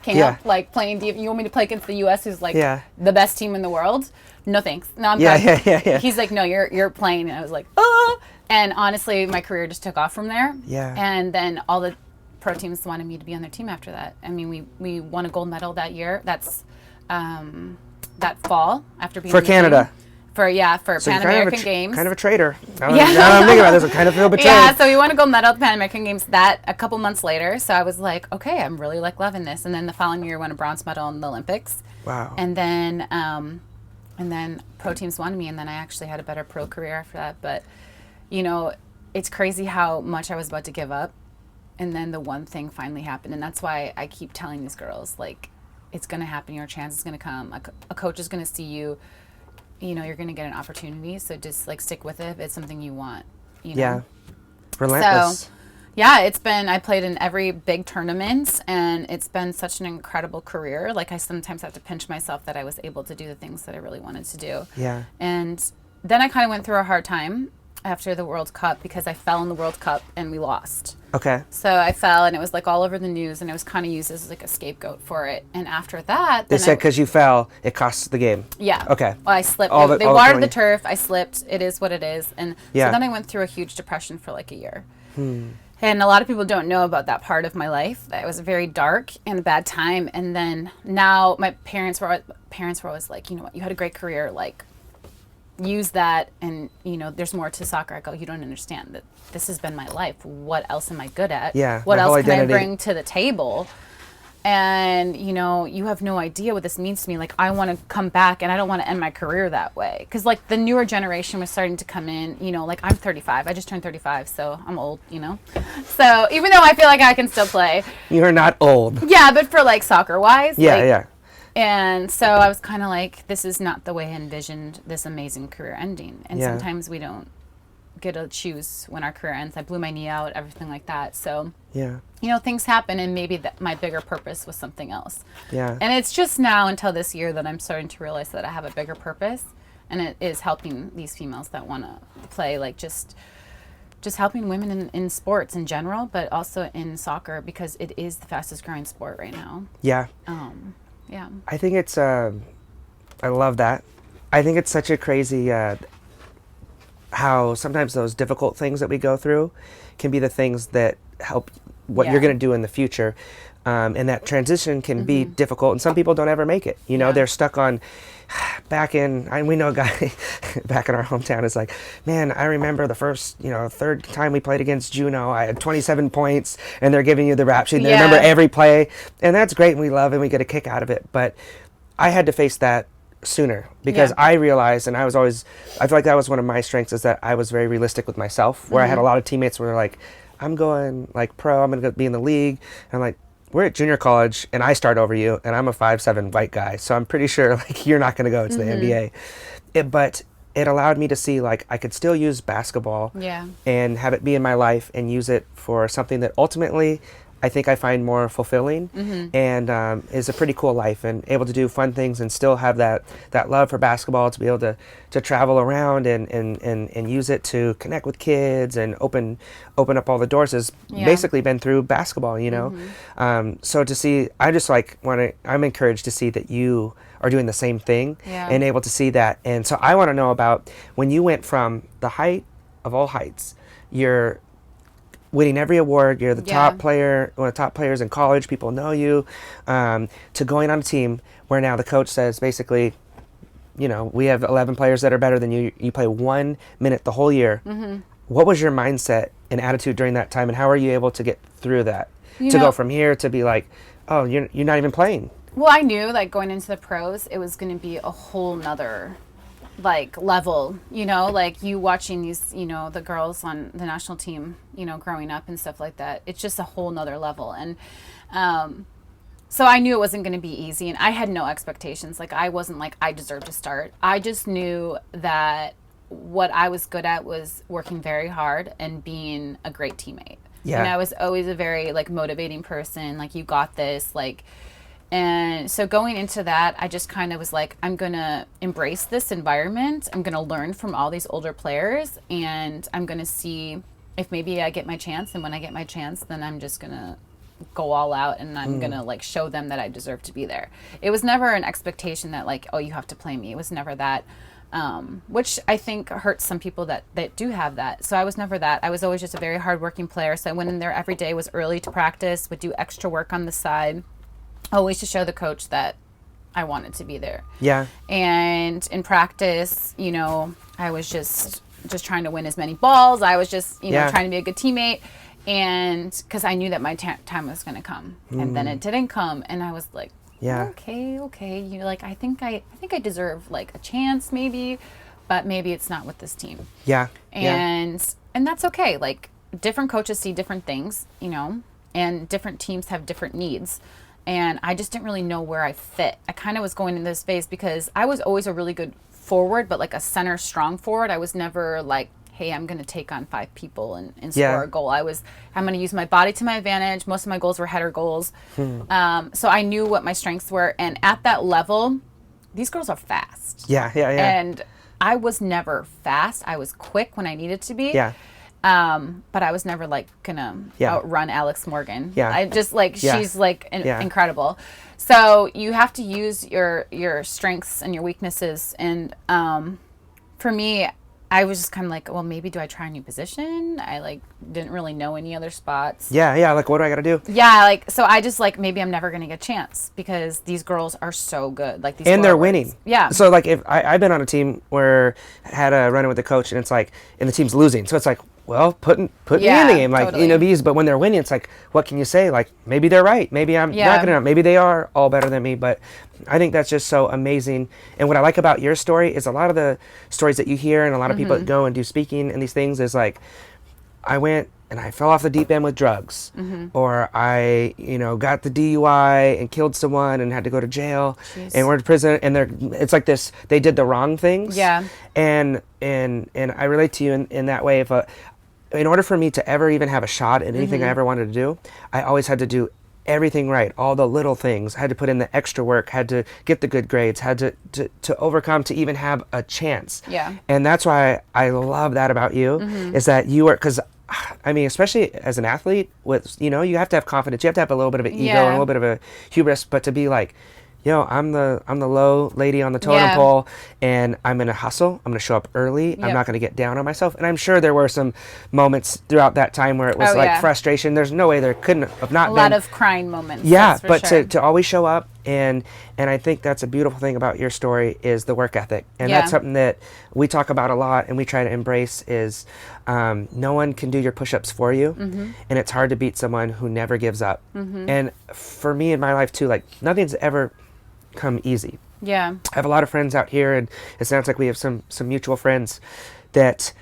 [SPEAKER 1] camp, playing. You want me to play against the U.S. who's like the best team in the world? No thanks. No, I'm done. He's like, no, you're playing, and I was like, oh. And honestly, my career just took off from there. And then all the pro teams wanted me to be on their team after that. I mean, we won a gold medal that year. That's that fall after being
[SPEAKER 2] for Canada.
[SPEAKER 1] For Pan American Games.
[SPEAKER 2] Kind of a traitor. Now I'm thinking about this. I kind of feel betrayed.
[SPEAKER 1] Yeah, so we won a gold medal at the Pan American Games a couple months later. So I was like, okay, I'm really loving this. And then the following year, I won a bronze medal in the Olympics.
[SPEAKER 2] Wow.
[SPEAKER 1] And then pro teams wanted me, and then I actually had a better pro career after that. But you know, it's crazy how much I was about to give up. And then the one thing finally happened. And that's why I keep telling these girls, like, it's going to happen. Your chance is going to come. A coach is going to see you. You know, you're going to get an opportunity. So just, like, stick with it if it's something you want. You know?
[SPEAKER 2] Yeah. Relentless.
[SPEAKER 1] So, yeah, I played in every big tournament. And it's been such an incredible career. Like, I sometimes have to pinch myself that I was able to do the things that I really wanted to do.
[SPEAKER 2] Yeah.
[SPEAKER 1] And then I kind of went through a hard time after the World Cup because I fell in the World Cup and we lost.
[SPEAKER 2] Okay.
[SPEAKER 1] So I fell, and it was like all over the news, and it was kind of used as like a scapegoat for it. And after that,
[SPEAKER 2] they said because you fell, it costs the game.
[SPEAKER 1] Yeah.
[SPEAKER 2] Okay.
[SPEAKER 1] Well, I slipped. They watered the turf. I slipped. It is what it is. And so then I went through a huge depression for like a year. And a lot of people don't know about that part of my life. That was very dark and a bad time. And then now my parents were always like, you know what, you had a great career, like, use that, and you know there's more to soccer. I go, you don't understand that this has been my life. What else am I good at? What else can I bring to the table? And you know, you have no idea what this means to me. Like, I want to come back, and I don't want to end my career that way, because like the newer generation was starting to come in. You know, like I'm 35. I just turned 35, so I'm old, you know. So even though I feel like I can still play,
[SPEAKER 2] you're not old.
[SPEAKER 1] Yeah, but for like soccer wise,
[SPEAKER 2] yeah.
[SPEAKER 1] And so I was kind of like, this is not the way I envisioned this amazing career ending. And sometimes we don't get to choose when our career ends. I blew my knee out, everything like that. So,
[SPEAKER 2] yeah,
[SPEAKER 1] you know, things happen, and maybe my bigger purpose was something else.
[SPEAKER 2] Yeah.
[SPEAKER 1] And it's just now until this year that I'm starting to realize that I have a bigger purpose, and it is helping these females that want to play, like just helping women in sports in general, but also in soccer, because it is the fastest growing sport right now.
[SPEAKER 2] Yeah.
[SPEAKER 1] Yeah.
[SPEAKER 2] I think it's, I love that. I think it's such a crazy, how sometimes those difficult things that we go through can be the things that help what you're going to do in the future. And that transition can be difficult, and some people don't ever make it. You know, they're stuck on we know a guy back in our hometown is like, man, I remember the first, third time we played against Juneau, I had 27 points, and they're giving you the rap sheet, and they remember every play, and that's great, and we love it, and we get a kick out of it. But I had to face that sooner, because I realized, and I feel like that was one of my strengths, is that I was very realistic with myself, where I had a lot of teammates who were like, I'm going like pro, I'm going to be in the league, and I'm like, we're at junior college and I start over you, and I'm a 5'7" white guy, so I'm pretty sure like you're not going to go to the NBA. But it allowed me to see like I could still use basketball and have it be in my life and use it for something that ultimately I think I find more fulfilling and is a pretty cool life, and able to do fun things and still have that love for basketball, to be able to travel around and use it to connect with kids and open up all the doors has basically been through basketball, so to see, I'm encouraged to see that you are doing the same thing and able to see that. And so I want to know about when you went from the height of all heights, you're winning every award, you're the top player, one of the top players in college, people know you, to going on a team where now the coach says basically, we have 11 players that are better than you, you play 1 minute the whole year. What was your mindset and attitude during that time, and how are you able to get through that? To go from here to be like, oh, you're not even playing.
[SPEAKER 1] Well, I knew like going into the pros, it was going to be a whole nother like level, like you watching these, the girls on the national team, growing up and stuff like that. It's just a whole nother level. And so I knew it wasn't going to be easy, and I had no expectations. Like I wasn't like I deserved to start. I just knew that what I was good at was working very hard and being a great teammate. Yeah. And I was always a very like motivating person, like you got this, like. And so going into that, I just kind of was like, I'm going to embrace this environment. I'm going to learn from all these older players, and I'm going to see if maybe I get my chance. And when I get my chance, then I'm just going to go all out, and I'm going to like show them that I deserve to be there. It was never an expectation that like, oh, you have to play me. It was never that, which I think hurts some people that do have that. So I was never that. I was always just a very hardworking player. So I went in there every day, was early to practice, would do extra work on the side, always to show the coach that I wanted to be there. Yeah. And in practice, I was just trying to win as many balls. I was just, trying to be a good teammate. And because I knew that my time was going to come. And then it didn't come. And I was like, okay. Like, I think I deserve like a chance maybe, but maybe it's not with this team. Yeah. And that's okay. Like different coaches see different things, and different teams have different needs. And I just didn't really know where I fit. I kind of was going in this phase because I was always a really good forward, but like a center strong forward. I was never like, hey, I'm going to take on 5 people and score a goal. I'm going to use my body to my advantage. Most of my goals were header goals. So I knew what my strengths were. And at that level, these girls are fast. Yeah. And I was never fast. I was quick when I needed to be. Yeah. But I was never like gonna outrun Alex Morgan. Yeah. I just like she's like incredible. So you have to use your strengths and your weaknesses. And for me, I was just kind of like, well, maybe do I try a new position? I like didn't really know any other spots. Yeah. Like, what do I got to do? Yeah. Like, so I just like, maybe I'm never going to get a chance because these girls are so good. Like these and they're winning. Yeah. So like if I've been on a team where I had a run-in with the coach and it's like, and the team's losing. So it's like, well, put me in the game. Like, totally. But when they're winning, it's like, what can you say? Like, maybe they're right. Maybe I'm not going to, maybe they are all better than me. But I think that's just so amazing. And what I like about your story is a lot of the stories that you hear and a lot of people that go and do speaking and these things is like,
[SPEAKER 2] I went and I fell off the deep end with drugs, or I, got the DUI and killed someone and had to go to jail, and went to prison, and it's like this, they did the wrong things.
[SPEAKER 1] Yeah.
[SPEAKER 2] And I relate to you in that way. If in order for me to ever even have a shot at anything I ever wanted to do, I always had to do everything right, all the little things. I had to put in the extra work, had to get the good grades, had to overcome to even have a chance.
[SPEAKER 1] Yeah.
[SPEAKER 2] And that's why I love that about you, is that you are, because I mean, especially as an athlete, with you have to have confidence. You have to have a little bit of an ego and a little bit of a hubris, but to be like, I'm the low lady on the totem pole, and I'm gonna hustle. I'm gonna show up early. Yep. I'm not gonna get down on myself. And I'm sure there were some moments throughout that time where it was frustration. There's no way there couldn't have not been.
[SPEAKER 1] A lot of crying moments.
[SPEAKER 2] Yeah, but sure. to always show up, and I think that's a beautiful thing about your story is the work ethic, and that's something that we talk about a lot and we try to embrace. Is no one can do your push-ups for you, and it's hard to beat someone who never gives up. And for me in my life too, like nothing's ever come easy.
[SPEAKER 1] Yeah.
[SPEAKER 2] I have a lot of friends out here, and it sounds like we have some mutual friends that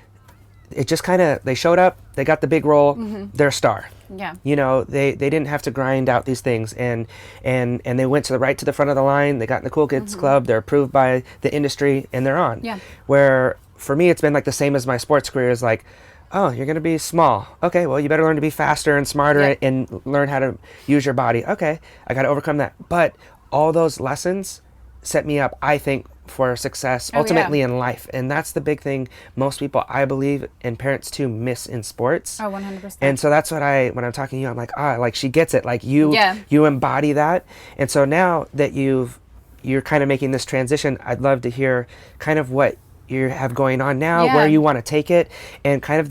[SPEAKER 2] it just kind of, they showed up, they got the big role, they're a star.
[SPEAKER 1] Yeah.
[SPEAKER 2] They didn't have to grind out these things, and they went to the front of the line, they got in the cool kids club, they're approved by the industry, and they're on.
[SPEAKER 1] Yeah.
[SPEAKER 2] Where for me it's been like the same as my sports career, is like, oh, you're going to be small. Okay, well, you better learn to be faster and smarter and learn how to use your body. Okay, I got to overcome that. But all those lessons set me up, I think, for success ultimately in life. And that's the big thing most people, I believe, and parents too, miss in sports.
[SPEAKER 1] Oh, 100%.
[SPEAKER 2] And so that's what when I'm talking to you, I'm like, like she gets it. Like you embody that. And so now that you're kind of making this transition, I'd love to hear kind of what you have going on now, where you want to take it, and kind of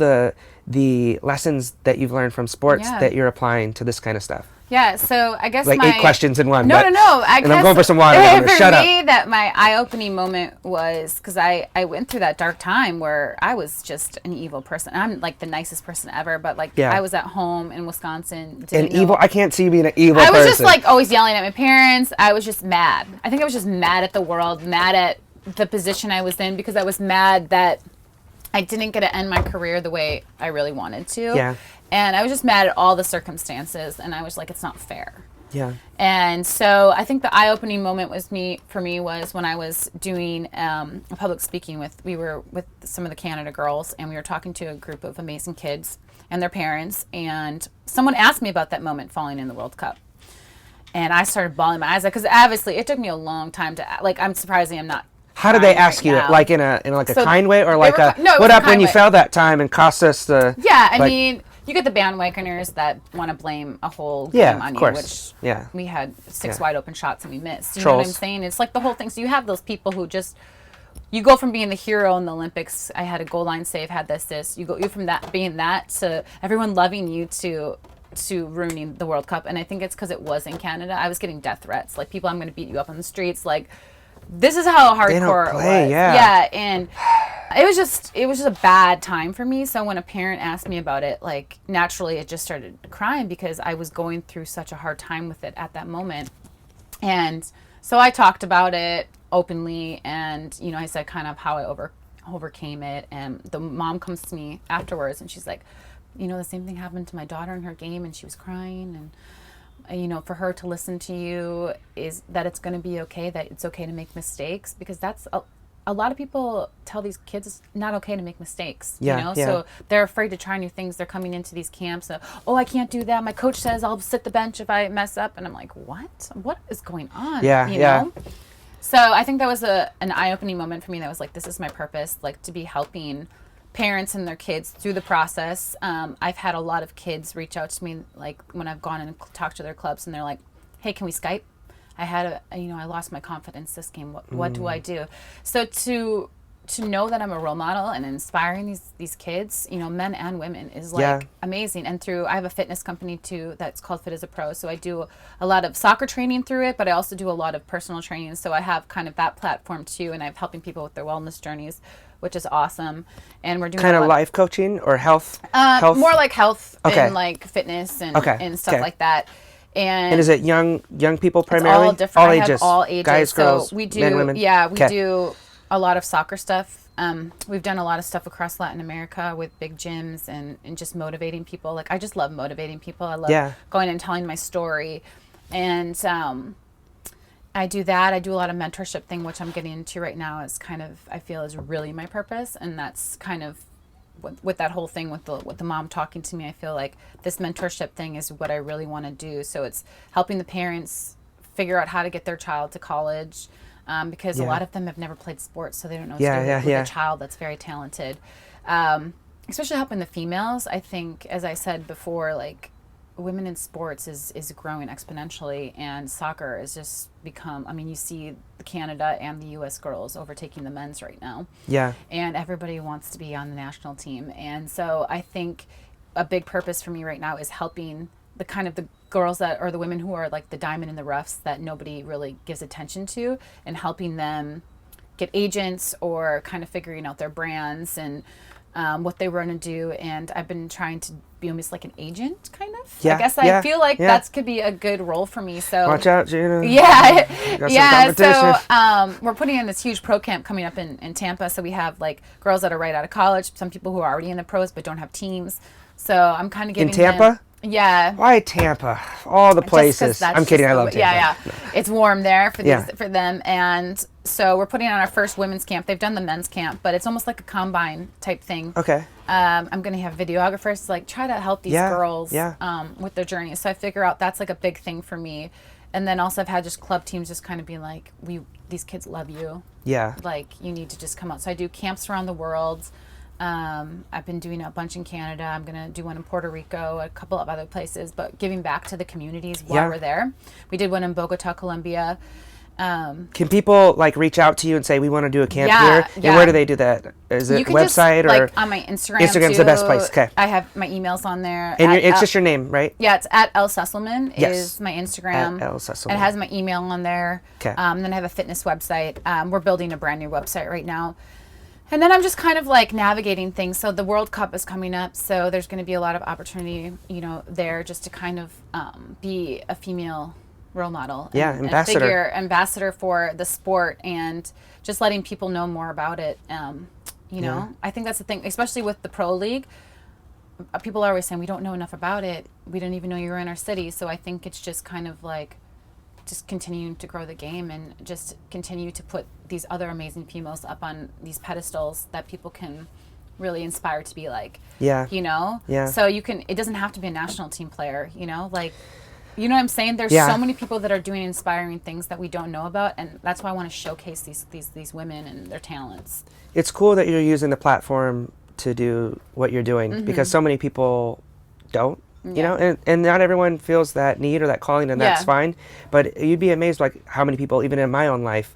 [SPEAKER 2] the lessons that you've learned from sports that you're applying to this kind of stuff.
[SPEAKER 1] Yeah, so I guess
[SPEAKER 2] like 8 questions in one.
[SPEAKER 1] No.
[SPEAKER 2] I'm going for some water.
[SPEAKER 1] For me, that my eye-opening moment was because I went through that dark time where I was just an evil person. I'm like the nicest person ever, but I was at home in Wisconsin.
[SPEAKER 2] Evil? I can't see you being an evil person.
[SPEAKER 1] I was just like always yelling at my parents. I was just mad. I think I was just mad at the world, mad at the position I was in, because I was mad that I didn't get to end my career the way I really wanted to.
[SPEAKER 2] Yeah.
[SPEAKER 1] And I was just mad at all the circumstances, and I was like, it's not fair.
[SPEAKER 2] Yeah.
[SPEAKER 1] And so I think the eye-opening moment for me was when I was doing a public speaking we were with some of the Canada girls, and we were talking to a group of amazing kids and their parents, and someone asked me about that moment falling in the World Cup. And I started bawling my eyes out, because obviously it took me a long time to, I'm surprised I'm not.
[SPEAKER 2] How did they ask you? Like in a kind way, or like what up when you fell that time and cost us the?
[SPEAKER 1] Yeah, I mean, you get the bandwagoners that want to blame a whole game on you, which we had 6 wide open shots and we missed. You know what I'm saying? It's like the whole thing. So you have those people who just, you go from being the hero in the Olympics. I had a goal line save, had this. You from that being that to everyone loving you to ruining the World Cup. And I think it's because it was in Canada. I was getting death threats, like people, I'm going to beat you up on the streets, like. This is how hardcore it was. Yeah, and it was just a bad time for me. So when a parent asked me about it, like naturally it just started crying, because I was going through such a hard time with it at that moment. And so I talked about it openly, and I said kind of how I overcame it. And the mom comes to me afterwards, and she's like, the same thing happened to my daughter in her game, and she was crying, and for her to listen to you is that it's going to be okay, that it's okay to make mistakes, because that's a lot of people tell these kids it's not okay to make mistakes, so they're afraid to try new things. They're coming into these camps, I can't do that. My coach says I'll sit the bench if I mess up, and I'm like, what is going on? Know? So I think that was an eye-opening moment for me. That was like, this is my purpose, like to be helping parents and their kids through the process. I've had a lot of kids reach out to me, like when I've gone and talked to their clubs, and they're like, hey, can we Skype? I had I lost my confidence this game. What do I do? So to know that I'm a role model and inspiring these kids, men and women, is like amazing. And I have a fitness company too that's called Fit as a Pro. So I do a lot of soccer training through it, but I also do a lot of personal training. So I have kind of that platform too, and I'm helping people with their wellness journeys, which is awesome. And we're doing
[SPEAKER 2] kind of life coaching or health?
[SPEAKER 1] More like health and like fitness and stuff like that. And
[SPEAKER 2] is it young people primarily?
[SPEAKER 1] All different.
[SPEAKER 2] All ages.
[SPEAKER 1] All ages.
[SPEAKER 2] Guys, girls,
[SPEAKER 1] we do,
[SPEAKER 2] men, women.
[SPEAKER 1] Yeah, we do a lot of soccer stuff. we've done a lot of stuff across Latin America with big gyms and just motivating people. Like, I just love motivating people. I love going and telling my story. And I do that. I do a lot of mentorship thing, which I'm getting into right now, is kind of, I feel, is really my purpose. And that's kind of with that whole thing with the mom talking to me. I feel like this mentorship thing is what I really want to do. So it's helping the parents figure out how to get their child to college, because a lot of them have never played sports, so they don't know what to do with a child that's very talented. Especially helping the females. I think, as I said before, like, women in sports is growing exponentially, and soccer has just become, I mean, you see Canada and the U.S. girls overtaking the men's right now. Yeah. And everybody wants to be on the national team. And so I think a big purpose for me right now is helping the kind of the girls that, or the women who are like the diamond in the roughs that nobody really gives attention to, and helping them get agents or kind of figuring out their brands and what they want to do. And I've been trying to be almost like an agent, kind of. I guess I feel like that could be a good role for me. So
[SPEAKER 2] watch out, Gina.
[SPEAKER 1] So we're putting in this huge pro camp coming up in Tampa. So we have like girls that are right out of college, some people who are already in the pros but don't have teams. So I'm kind of giving
[SPEAKER 2] in Tampa.
[SPEAKER 1] Yeah.
[SPEAKER 2] Why Tampa? All the places. I'm kidding. I love Tampa.
[SPEAKER 1] Yeah. It's warm there for these, for them. And so we're putting on our first women's camp. They've done the men's camp, but it's almost like a combine type thing. Okay. I'm going to have videographers to like try to help these girls with their journey. So I figure out that's like a big thing for me. And then also I've had just club teams just kind of be like, these kids love you. Yeah. Like, you need to just come out. So I do camps around the world. I've been doing a bunch in Canada. I'm going to do one in Puerto Rico, a couple of other places, but giving back to the communities while we're there. We did one in Bogota, Colombia.
[SPEAKER 2] Can people like reach out to you and say, we want to do a camp here? And where do they do that? Is it website
[SPEAKER 1] just,
[SPEAKER 2] or?
[SPEAKER 1] Like, on my Instagram.
[SPEAKER 2] Instagram's the best place. Okay.
[SPEAKER 1] I have my emails on there.
[SPEAKER 2] And it's just your name, right?
[SPEAKER 1] Yeah, it's at Sesselmann is my Instagram.
[SPEAKER 2] At Sesselmann.
[SPEAKER 1] And it has my email on there. Okay. Then I have a fitness website. We're building a brand new website right now. And then I'm just kind of like navigating things. So the World Cup is coming up, so there's going to be a lot of opportunity, there just to kind of be a female role model. Ambassador for the sport, and just letting people know more about it. I think that's the thing, especially with the pro league. People are always saying, we don't know enough about it. We don't even know you're in our city. So I think it's just kind of like just continuing to grow the game and just continue to put these other amazing females up on these pedestals that people can really inspire to be like. Yeah. So it doesn't have to be a national team player, like, you know what I'm saying? There's so many people that are doing inspiring things that we don't know about, and that's why I want to showcase these women and their talents. It's
[SPEAKER 2] cool that you're using the platform to do what you're doing, because so many people don't. And not everyone feels that need or that calling, and that's fine. But you'd be amazed like how many people, even in my own life,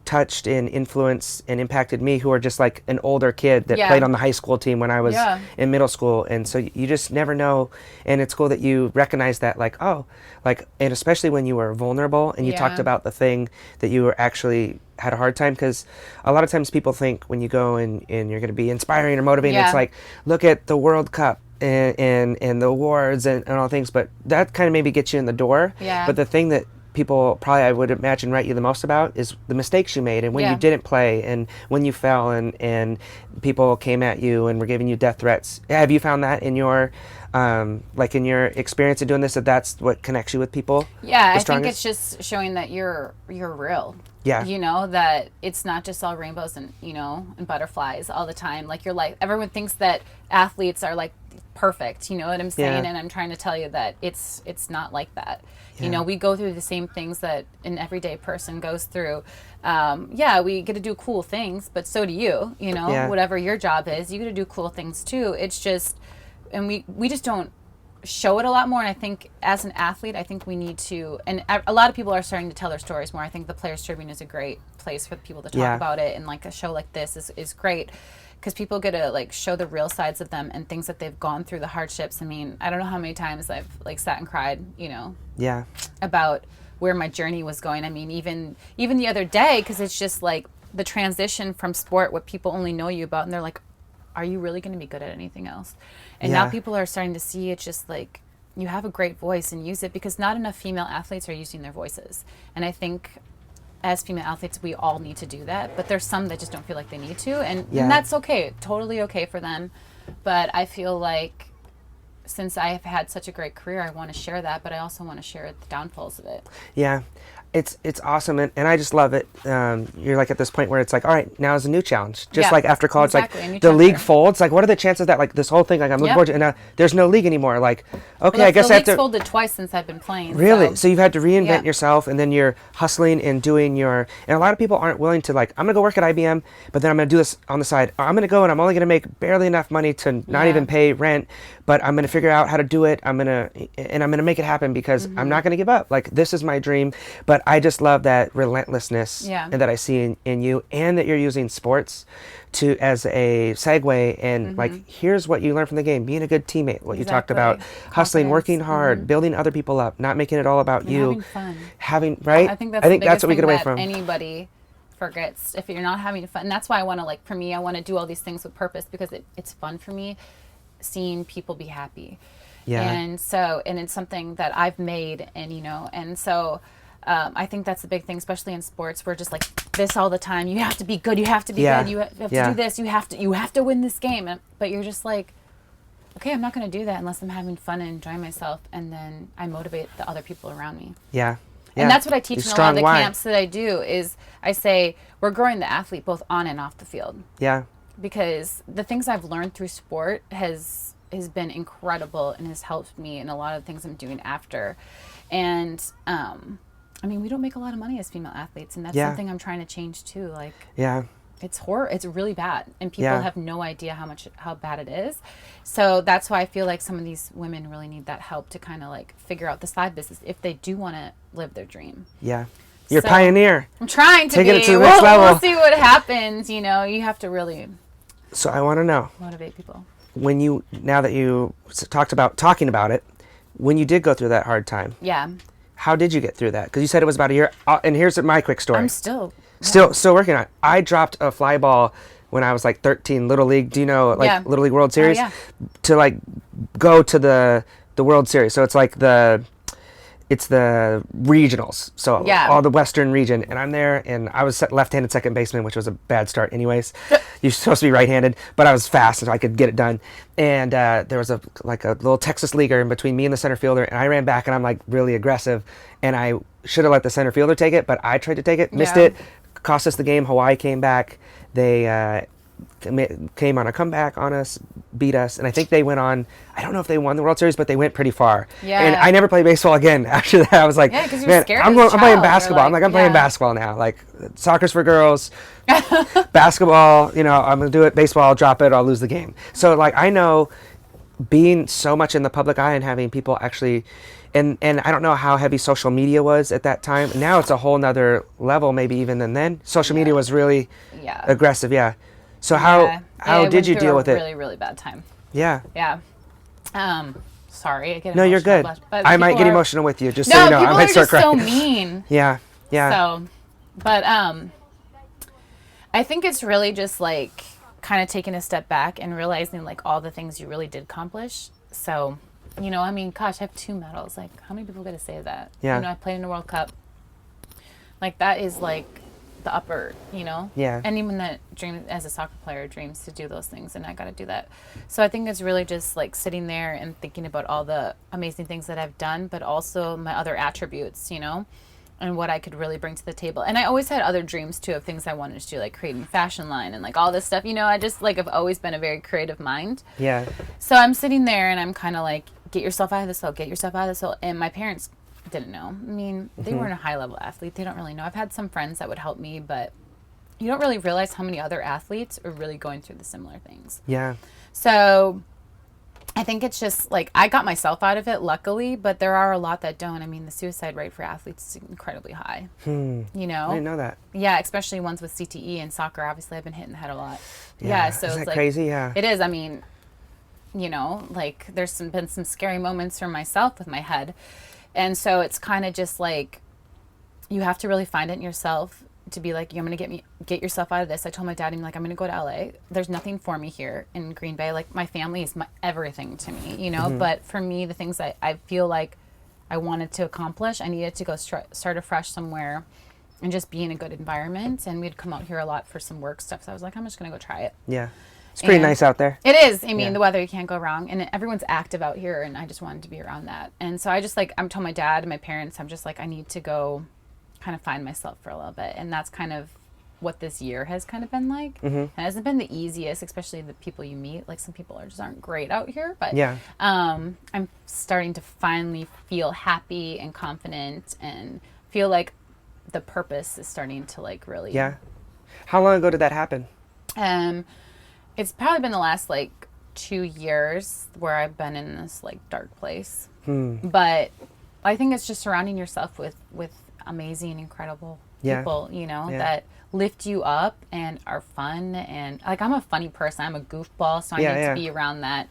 [SPEAKER 2] touched and influenced and impacted me, who are just like an older kid that played on the high school team when I was in middle school. And so you just never know. And it's cool that you recognize that, like, and especially when you were vulnerable and you talked about the thing that you were actually had a hard time, because a lot of times people think when you go and you're going to be inspiring or motivating, it's like, look at the World Cup and the awards and all things, but that kind of maybe gets you in the door. But the thing that people probably, I would imagine, write you the most about is the mistakes you made, and when you didn't play, and when you fell, and people came at you and were giving you death threats. Have you found that in your in your experience of doing this, that's what connects you with people?
[SPEAKER 1] I think it's just showing that you're real. That it's not just all rainbows and and butterflies all the time. Like, everyone thinks that athletes are like perfect, you know what I'm saying? And I'm trying to tell you that it's not like that. We go through the same things that an everyday person goes through. We get to do cool things, but so do you. Whatever your job is, you get to do cool things too. It's just, and we just don't show it a lot more. And I think as an athlete, I think we need to, and a lot of people are starting to tell their stories more. I think the Players Tribune is a great place for people to talk about it, and like a show like this is great, because people get to like show the real sides of them and things that they've gone through, the hardships. I mean, I don't know how many times I've like sat and cried, about where my journey was going. I mean, even the other day, because it's just like the transition from sport, what people only know you about, and they're like, are you really going to be good at anything else? And now people are starting to see it's just like, you have a great voice and use it, because not enough female athletes are using their voices. And I think as female athletes, we all need to do that, but there's some that just don't feel like they need to, and that's okay, totally okay for them. But I feel like since I have had such a great career, I want to share that, but I also want to share the downfalls of it.
[SPEAKER 2] Yeah. It's awesome, and I just love it. You're like at this point where it's like, all right, now is a new challenge. Just like after college,
[SPEAKER 1] exactly,
[SPEAKER 2] like the league folds. Like, what are the chances that like this whole thing, like I'm looking forward to, and now there's no league anymore. Like, okay, I guess I have to.
[SPEAKER 1] The league's folded twice since I've been playing.
[SPEAKER 2] Really? So you've had to reinvent yourself, and then you're hustling and doing your. And a lot of people aren't willing to like, I'm gonna go work at IBM, but then I'm gonna do this on the side. Or I'm gonna go and I'm only gonna make barely enough money to not even pay rent, but I'm gonna figure out how to do it. I'm gonna make it happen because I'm not gonna give up. Like, this is my dream. But I just love that relentlessness and that I see in you, and that you're using sports to as a segue, and like, here's what you learn from the game: being a good teammate, what you talked about, hustling, working hard, building other people up, not making it all about you, having fun.
[SPEAKER 1] I think that's what we get away from. Anybody forgets if you're not having fun. And that's why I want to, like, for me, I want to do all these things with purpose, because it's fun for me seeing people be happy. And it's something that I've made, and and so I think that's the big thing, especially in sports. We're just like this all the time. You have to be good. You have to be good. You have to do this. You have to win this game. But you're just like, okay, I'm not going to do that unless I'm having fun and enjoying myself, and then I motivate the other people around me. And that's what I teach in a lot of the camps that I do. Is I say we're growing the athlete both on and off the field. Because the things I've learned through sport has been incredible, and has helped me in a lot of things I'm doing after. And I mean, we don't make a lot of money as female athletes, and that's something I'm trying to change too. Like, it's it's really bad, and people have no idea how bad it is. So that's why I feel like some of these women really need that help to kind of like figure out the side business if they do want to live their dream.
[SPEAKER 2] You're a pioneer.
[SPEAKER 1] I'm trying to
[SPEAKER 2] take
[SPEAKER 1] be.
[SPEAKER 2] It to the next level.
[SPEAKER 1] We'll see what happens. You have to really.
[SPEAKER 2] So I want to know,
[SPEAKER 1] motivate people.
[SPEAKER 2] Now that you talking about it, when you did go through that hard time. How did you get through that? Because you said it was about a year. And here's my quick story.
[SPEAKER 1] I'm still
[SPEAKER 2] working on it. I dropped a fly ball when I was like 13, Little League. Do you know, like Little League World Series? To like go to the World Series. So it's like it's the regionals. So all the Western region. And I'm there, and I was left-handed second baseman, which was a bad start anyways. You're supposed to be right-handed, but I was fast, so I could get it done. And there was a little Texas leaguer in between me and the center fielder, and I ran back, and I'm like really aggressive, and I should have let the center fielder take it, but I tried to take it, missed it, cost us the game. Hawaii came back. They came on a comeback on us, beat us, and I think they went on, I don't know if they won the World Series, but they went pretty far. And I never played baseball again after that. I was like,
[SPEAKER 1] because you're scared
[SPEAKER 2] I'm playing basketball. I'm playing basketball now. Like, soccer's for girls. Basketball, I'm going to do it. Baseball, I'll drop it, I'll lose the game. So like, I know being so much in the public eye and having people actually, and I don't know how heavy social media was at that time. Now it's a whole nother level, maybe even than then. Social media was really aggressive. So how did you deal with it?
[SPEAKER 1] Really, really bad time. Sorry, I get
[SPEAKER 2] no, you're good. I might get emotional with you, just so you know.
[SPEAKER 1] I
[SPEAKER 2] might start crying.
[SPEAKER 1] So mean. So, but I think it's really just like kind of taking a step back and realizing like all the things you really did accomplish. So, I mean, gosh, I have 2 medals. Like, how many people get to say that? I played in the World Cup. Like, that is like the upper, anyone that dreams as a soccer player dreams to do those things, and I got to do that. So I think it's really just like sitting there and thinking about all the amazing things that I've done, but also my other attributes, and what I could really bring to the table. And I always had other dreams too of things I wanted to do, like creating a fashion line and like all this stuff. I just like I've always been a very creative mind. So I'm sitting there and I'm kind of like, get yourself out of this hole, get yourself out of this hole. And my parents didn't know. I mean, they weren't a high-level athlete. They don't really know. I've had some friends that would help me, but you don't really realize how many other athletes are really going through the similar things. So I think it's just like I got myself out of it, luckily, but there are a lot that don't. I mean, the suicide rate for athletes is incredibly high.
[SPEAKER 2] I didn't know that.
[SPEAKER 1] Yeah, especially ones with CTE and soccer. Obviously, I've been hitting the head a lot. So
[SPEAKER 2] is
[SPEAKER 1] it's
[SPEAKER 2] that
[SPEAKER 1] like
[SPEAKER 2] crazy? Yeah,
[SPEAKER 1] it is. I mean, like there's been some scary moments for myself with my head. And so it's kind of just like, you have to really find it in yourself to be like, I'm going to get yourself out of this. I told my dad, I'm like, I'm going to go to LA. There's nothing for me here in Green Bay. Like, my family is everything to me, But for me, the things I feel like I wanted to accomplish, I needed to go start afresh somewhere and just be in a good environment. And we'd come out here a lot for some work stuff. So I was like, I'm just going to go try it.
[SPEAKER 2] Yeah. It's pretty nice out there.
[SPEAKER 1] It is. I mean, the weather, you can't go wrong. And everyone's active out here. And I just wanted to be around that. And so I just I'm telling my dad and my parents, I'm just like, I need to go kind of find myself for a little bit. And that's kind of what this year has kind of been like. It hasn't been the easiest, especially the people you meet. Like some people aren't great out here. But I'm starting to finally feel happy and confident and feel like the purpose is starting to like really.
[SPEAKER 2] Yeah. How long ago did that happen?
[SPEAKER 1] It's probably been the last like 2 years where I've been in this like dark place. But I think it's just surrounding yourself with amazing, incredible people, you know, that lift you up and are fun. And like, I'm a funny person. I'm a goofball, so I need to be around that.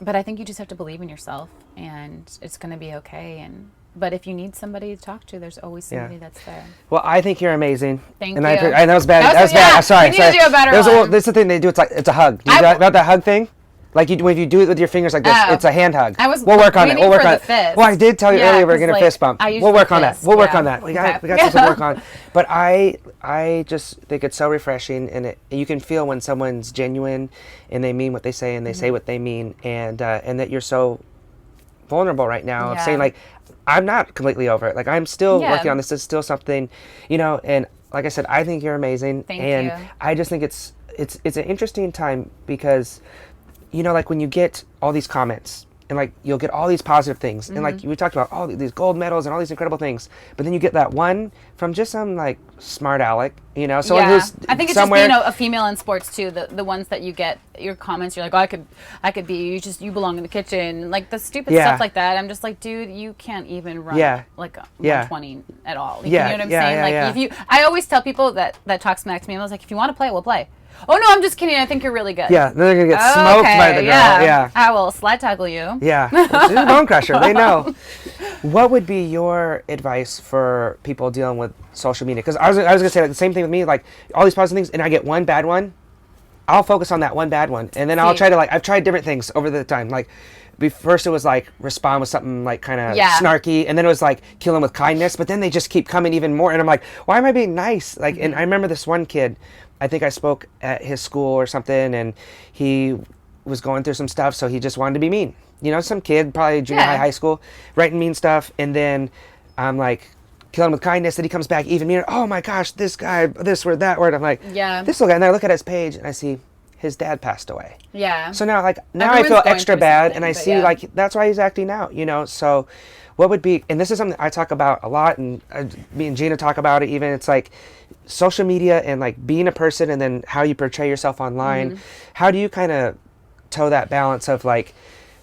[SPEAKER 1] But I think you just have to believe in yourself and it's going to be okay. But if you need somebody to talk to, there's always somebody that's there.
[SPEAKER 2] Well, I think you're amazing.
[SPEAKER 1] Thank you.
[SPEAKER 2] I know it's bad. That was bad. I'm sorry.
[SPEAKER 1] You need to do a better one.
[SPEAKER 2] This is the thing they do. It's a hug. Do you know about that hug thing? Like when you do it with your fingers like this, it's a hand hug. We'll work on it. We'll work on it. Well, I did tell you earlier we're gonna fist bump. We'll work on that. We'll work on that. We got something to work on. But I just think it's so refreshing, and you can feel when someone's genuine, and they mean what they say, and they say what they mean, and that you're so vulnerable right now of saying like, I'm not completely over it. Like I'm still working on this. It's still something, you know. And like I said, I think you're amazing.
[SPEAKER 1] Thank you.
[SPEAKER 2] I just think it's an interesting time because, you know, like when you get all these comments and like you'll get all these positive things and like we talked about all these gold medals and all these incredible things, but then you get that one from just some like smart aleck, you know, someone who's
[SPEAKER 1] I think it's
[SPEAKER 2] somewhere,
[SPEAKER 1] just being a female in sports too. The ones that you get your comments, you're like, oh, I could be you belong in the kitchen, like the stupid stuff like that. I'm just like, dude, you can't even run like 120 at all. Like, you know what I'm saying? If I always tell people that talk smack to me, I was like, if you want to play, we'll play. Oh no, I'm just kidding. I think you're really good.
[SPEAKER 2] Yeah, they're gonna get smoked by the girl. Yeah,
[SPEAKER 1] I will slide tackle you.
[SPEAKER 2] Yeah, she's a bone crusher. They know. What would be your advice for people dealing with social media? Because I was gonna say like the same thing with me. Like all these positive things, and I get one bad one. I'll focus on that one bad one, and then I'll try to I've tried different things over the time. Like first it was like respond with something like kind of snarky, and then it was like kill them with kindness. But then they just keep coming even more, and I'm like, why am I being nice? Like, and I remember this one kid. I think I spoke at his school or something, and he was going through some stuff, so he just wanted to be mean. You know, some kid, probably junior high school, writing mean stuff, and then I'm like, kill him with kindness, and he comes back even meaner. Oh my gosh, this guy, this word, that word. I'm like, this little guy, and I look at his page, and I see his dad passed away. Yeah. So now, I feel extra bad, and I see, that's why he's acting out, you know, so what would be, and this is something I talk about a lot, and me and Gina talk about it even, it's like social media and like being a person and then how you portray yourself online. How do you kind of toe that balance of like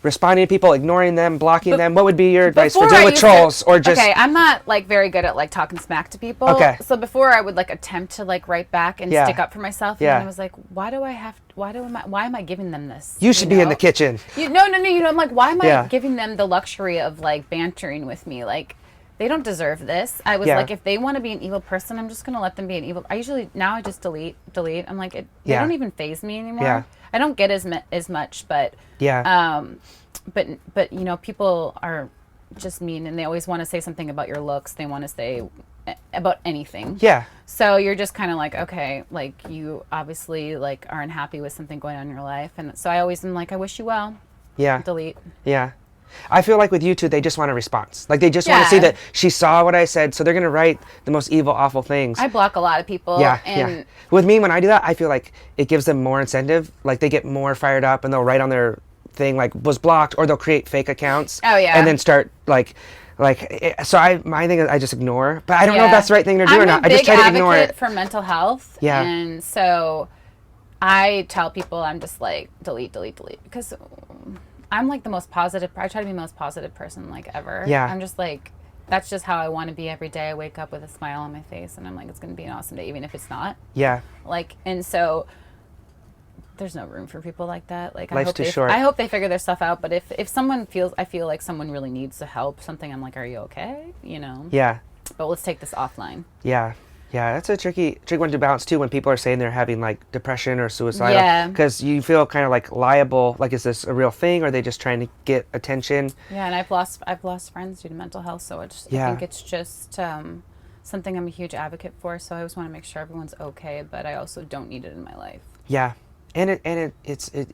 [SPEAKER 2] responding to people, ignoring them, blocking them? What would be your advice for dealing with trolls or just...
[SPEAKER 1] Okay, I'm not like very good at like talking smack to people. Okay. So before I would like attempt to like write back and stick up for myself. And I was like, why am I giving them this?
[SPEAKER 2] You should be in the kitchen.
[SPEAKER 1] No, I'm like, why am I giving them the luxury of like bantering with me? Like, they don't deserve this. I was like, if they want to be an evil person, I'm just going to let them be an evil. I just delete. I'm like, they don't even faze me anymore. Yeah. I don't get as much, but but you know, people are just mean, and they always want to say something about your looks. They want to say about anything. Yeah. So you're just kind of like, okay, like you obviously like are unhappy with something going on in your life, and so I always am like, I wish you well. Yeah. Delete. Yeah.
[SPEAKER 2] I feel like with you two, they just want a response. Like they just want to see that she saw what I said, so they're gonna write the most evil, awful things.
[SPEAKER 1] I block a lot of people. Yeah.
[SPEAKER 2] With me, when I do that, I feel like it gives them more incentive. Like they get more fired up, and they'll write on their thing like was blocked, or they'll create fake accounts. Oh yeah. And then start so my thing is I just ignore, but I don't know if that's the right thing to do or not. I just try to ignore it.
[SPEAKER 1] I'm a big advocate for mental health. Yeah. And so I tell people, I'm just like delete because I'm like the most positive. I try to be the most positive person like ever. Yeah. I'm just like, that's just how I want to be every day. I wake up with a smile on my face, and I'm like, it's going to be an awesome day, even if it's not. Yeah. Like, and so there's no room for people like that. Like,
[SPEAKER 2] life's too short.
[SPEAKER 1] I hope they figure their stuff out. But if someone I feel like someone really needs to help something, I'm like, are you okay? You know? Yeah. But let's take this offline.
[SPEAKER 2] Yeah. Yeah, that's a tricky one to balance too when people are saying they're having like depression or suicidal. Yeah. Because you feel kind of like liable. Like, is this a real thing? Or are they just trying to get attention?
[SPEAKER 1] Yeah, and I've lost friends due to mental health. So I think it's just something I'm a huge advocate for. So I always want to make sure everyone's okay, but I also don't need it in my life.
[SPEAKER 2] Yeah. And it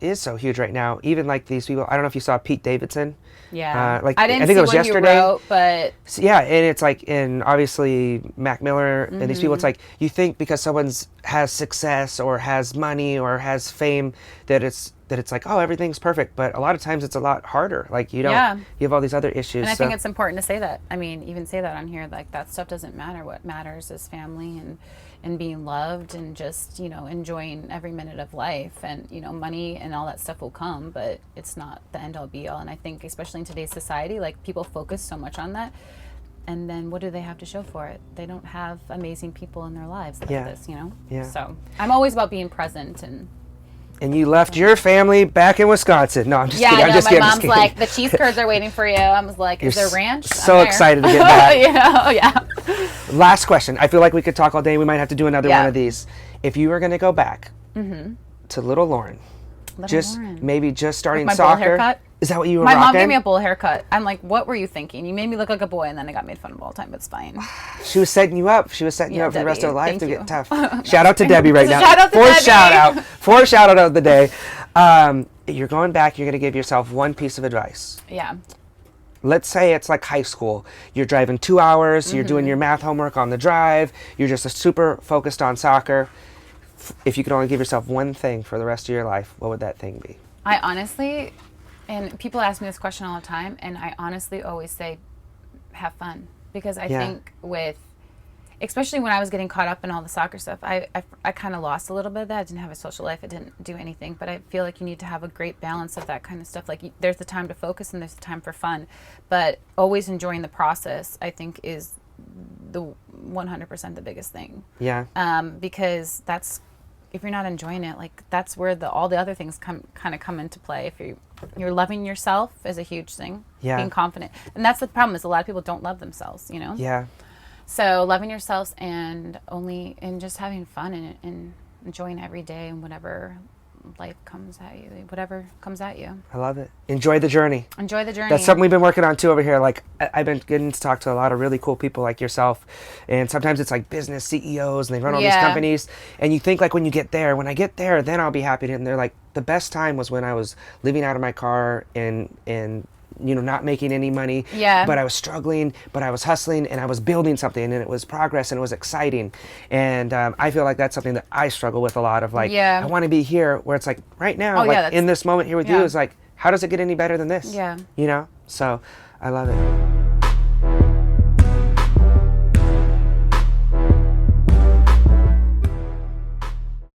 [SPEAKER 2] is so huge right now. Even like these people, I don't know if you saw Pete Davidson.
[SPEAKER 1] Yeah.
[SPEAKER 2] Like
[SPEAKER 1] I didn't
[SPEAKER 2] think
[SPEAKER 1] see
[SPEAKER 2] it was
[SPEAKER 1] what
[SPEAKER 2] yesterday.
[SPEAKER 1] You wrote, but
[SPEAKER 2] yeah, and it's like, and obviously Mac Miller and these people, it's like you think because someone's has success or has money or has fame that it's like, oh, everything's perfect, but a lot of times it's a lot harder. Like you don't, you have all these other issues.
[SPEAKER 1] And I think it's important to say that. I mean, even say that on here, like that stuff doesn't matter. What matters is family and being loved and just, you know, enjoying every minute of life. And, you know, money and all that stuff will come, but it's not the end all be all. And I think especially in today's society, like people focus so much on that. And then what do they have to show for it? They don't have amazing people in their lives like this, you know?
[SPEAKER 2] Yeah.
[SPEAKER 1] So I'm always about being present.
[SPEAKER 2] And you left your family back in Wisconsin. No, I'm just kidding.
[SPEAKER 1] Yeah,
[SPEAKER 2] I'm just
[SPEAKER 1] my
[SPEAKER 2] kidding.
[SPEAKER 1] mom's like, the cheese curds are waiting for you. I was like, is there ranch?
[SPEAKER 2] So excited to get back.
[SPEAKER 1] Oh, yeah.
[SPEAKER 2] Last question. I feel like we could talk all day. We might have to do another one of these. If you were going to go back to little Lauren, maybe just starting
[SPEAKER 1] with my
[SPEAKER 2] soccer.
[SPEAKER 1] Bowl haircut?
[SPEAKER 2] Is that what you were
[SPEAKER 1] My
[SPEAKER 2] rocking?
[SPEAKER 1] mom gave me a bowl haircut. I'm like, what were you thinking? You made me look like a boy, and then I got made fun of all the time, but it's fine.
[SPEAKER 2] She was setting you up. She was setting you up for the rest of her life to
[SPEAKER 1] you.
[SPEAKER 2] get tough. Shout out to Debbie right now.
[SPEAKER 1] Shout out to Debbie.
[SPEAKER 2] Fourth shout out of the day. You're going back. You're going to give yourself one piece of advice.
[SPEAKER 1] Yeah.
[SPEAKER 2] Let's say it's like high school. You're driving 2 hours. You're doing your math homework on the drive. You're just super focused on soccer. If you could only give yourself one thing for the rest of your life, what would that thing be?
[SPEAKER 1] I honestly, and people ask me this question all the time, and I honestly always say, have fun. Because I think especially when I was getting caught up in all the soccer stuff, I kind of lost a little bit of that. I didn't have a social life. I didn't do anything. But I feel like you need to have a great balance of that kind of stuff. Like there's the time to focus and there's the time for fun. But always enjoying the process, I think, is the 100% the biggest thing.
[SPEAKER 2] Yeah.
[SPEAKER 1] Because if you're not enjoying it, like that's where all the other things come into play. If you're loving yourself is a huge thing.
[SPEAKER 2] Yeah.
[SPEAKER 1] Being confident. And that's the problem is a lot of people don't love themselves, you know?
[SPEAKER 2] Yeah.
[SPEAKER 1] So loving yourselves and just having fun and enjoying every day and whatever life comes at you, whatever comes at you.
[SPEAKER 2] I love it. Enjoy the journey.
[SPEAKER 1] Enjoy the journey.
[SPEAKER 2] That's something we've been working on too over here. Like I've been getting to talk to a lot of really cool people like yourself, and sometimes it's like business CEOs and they run all these companies, and you think like when I get there, then I'll be happy. And they're like, the best time was when I was living out of my car and you know, not making any money, but I was struggling, but I was hustling and I was building something, and it was progress and it was exciting. And I feel like that's something that I struggle with a lot of, like, I want to be here where it's like right now, like in this moment here with you is like, how does it get any better than this?
[SPEAKER 1] Yeah.
[SPEAKER 2] You know? So I love it.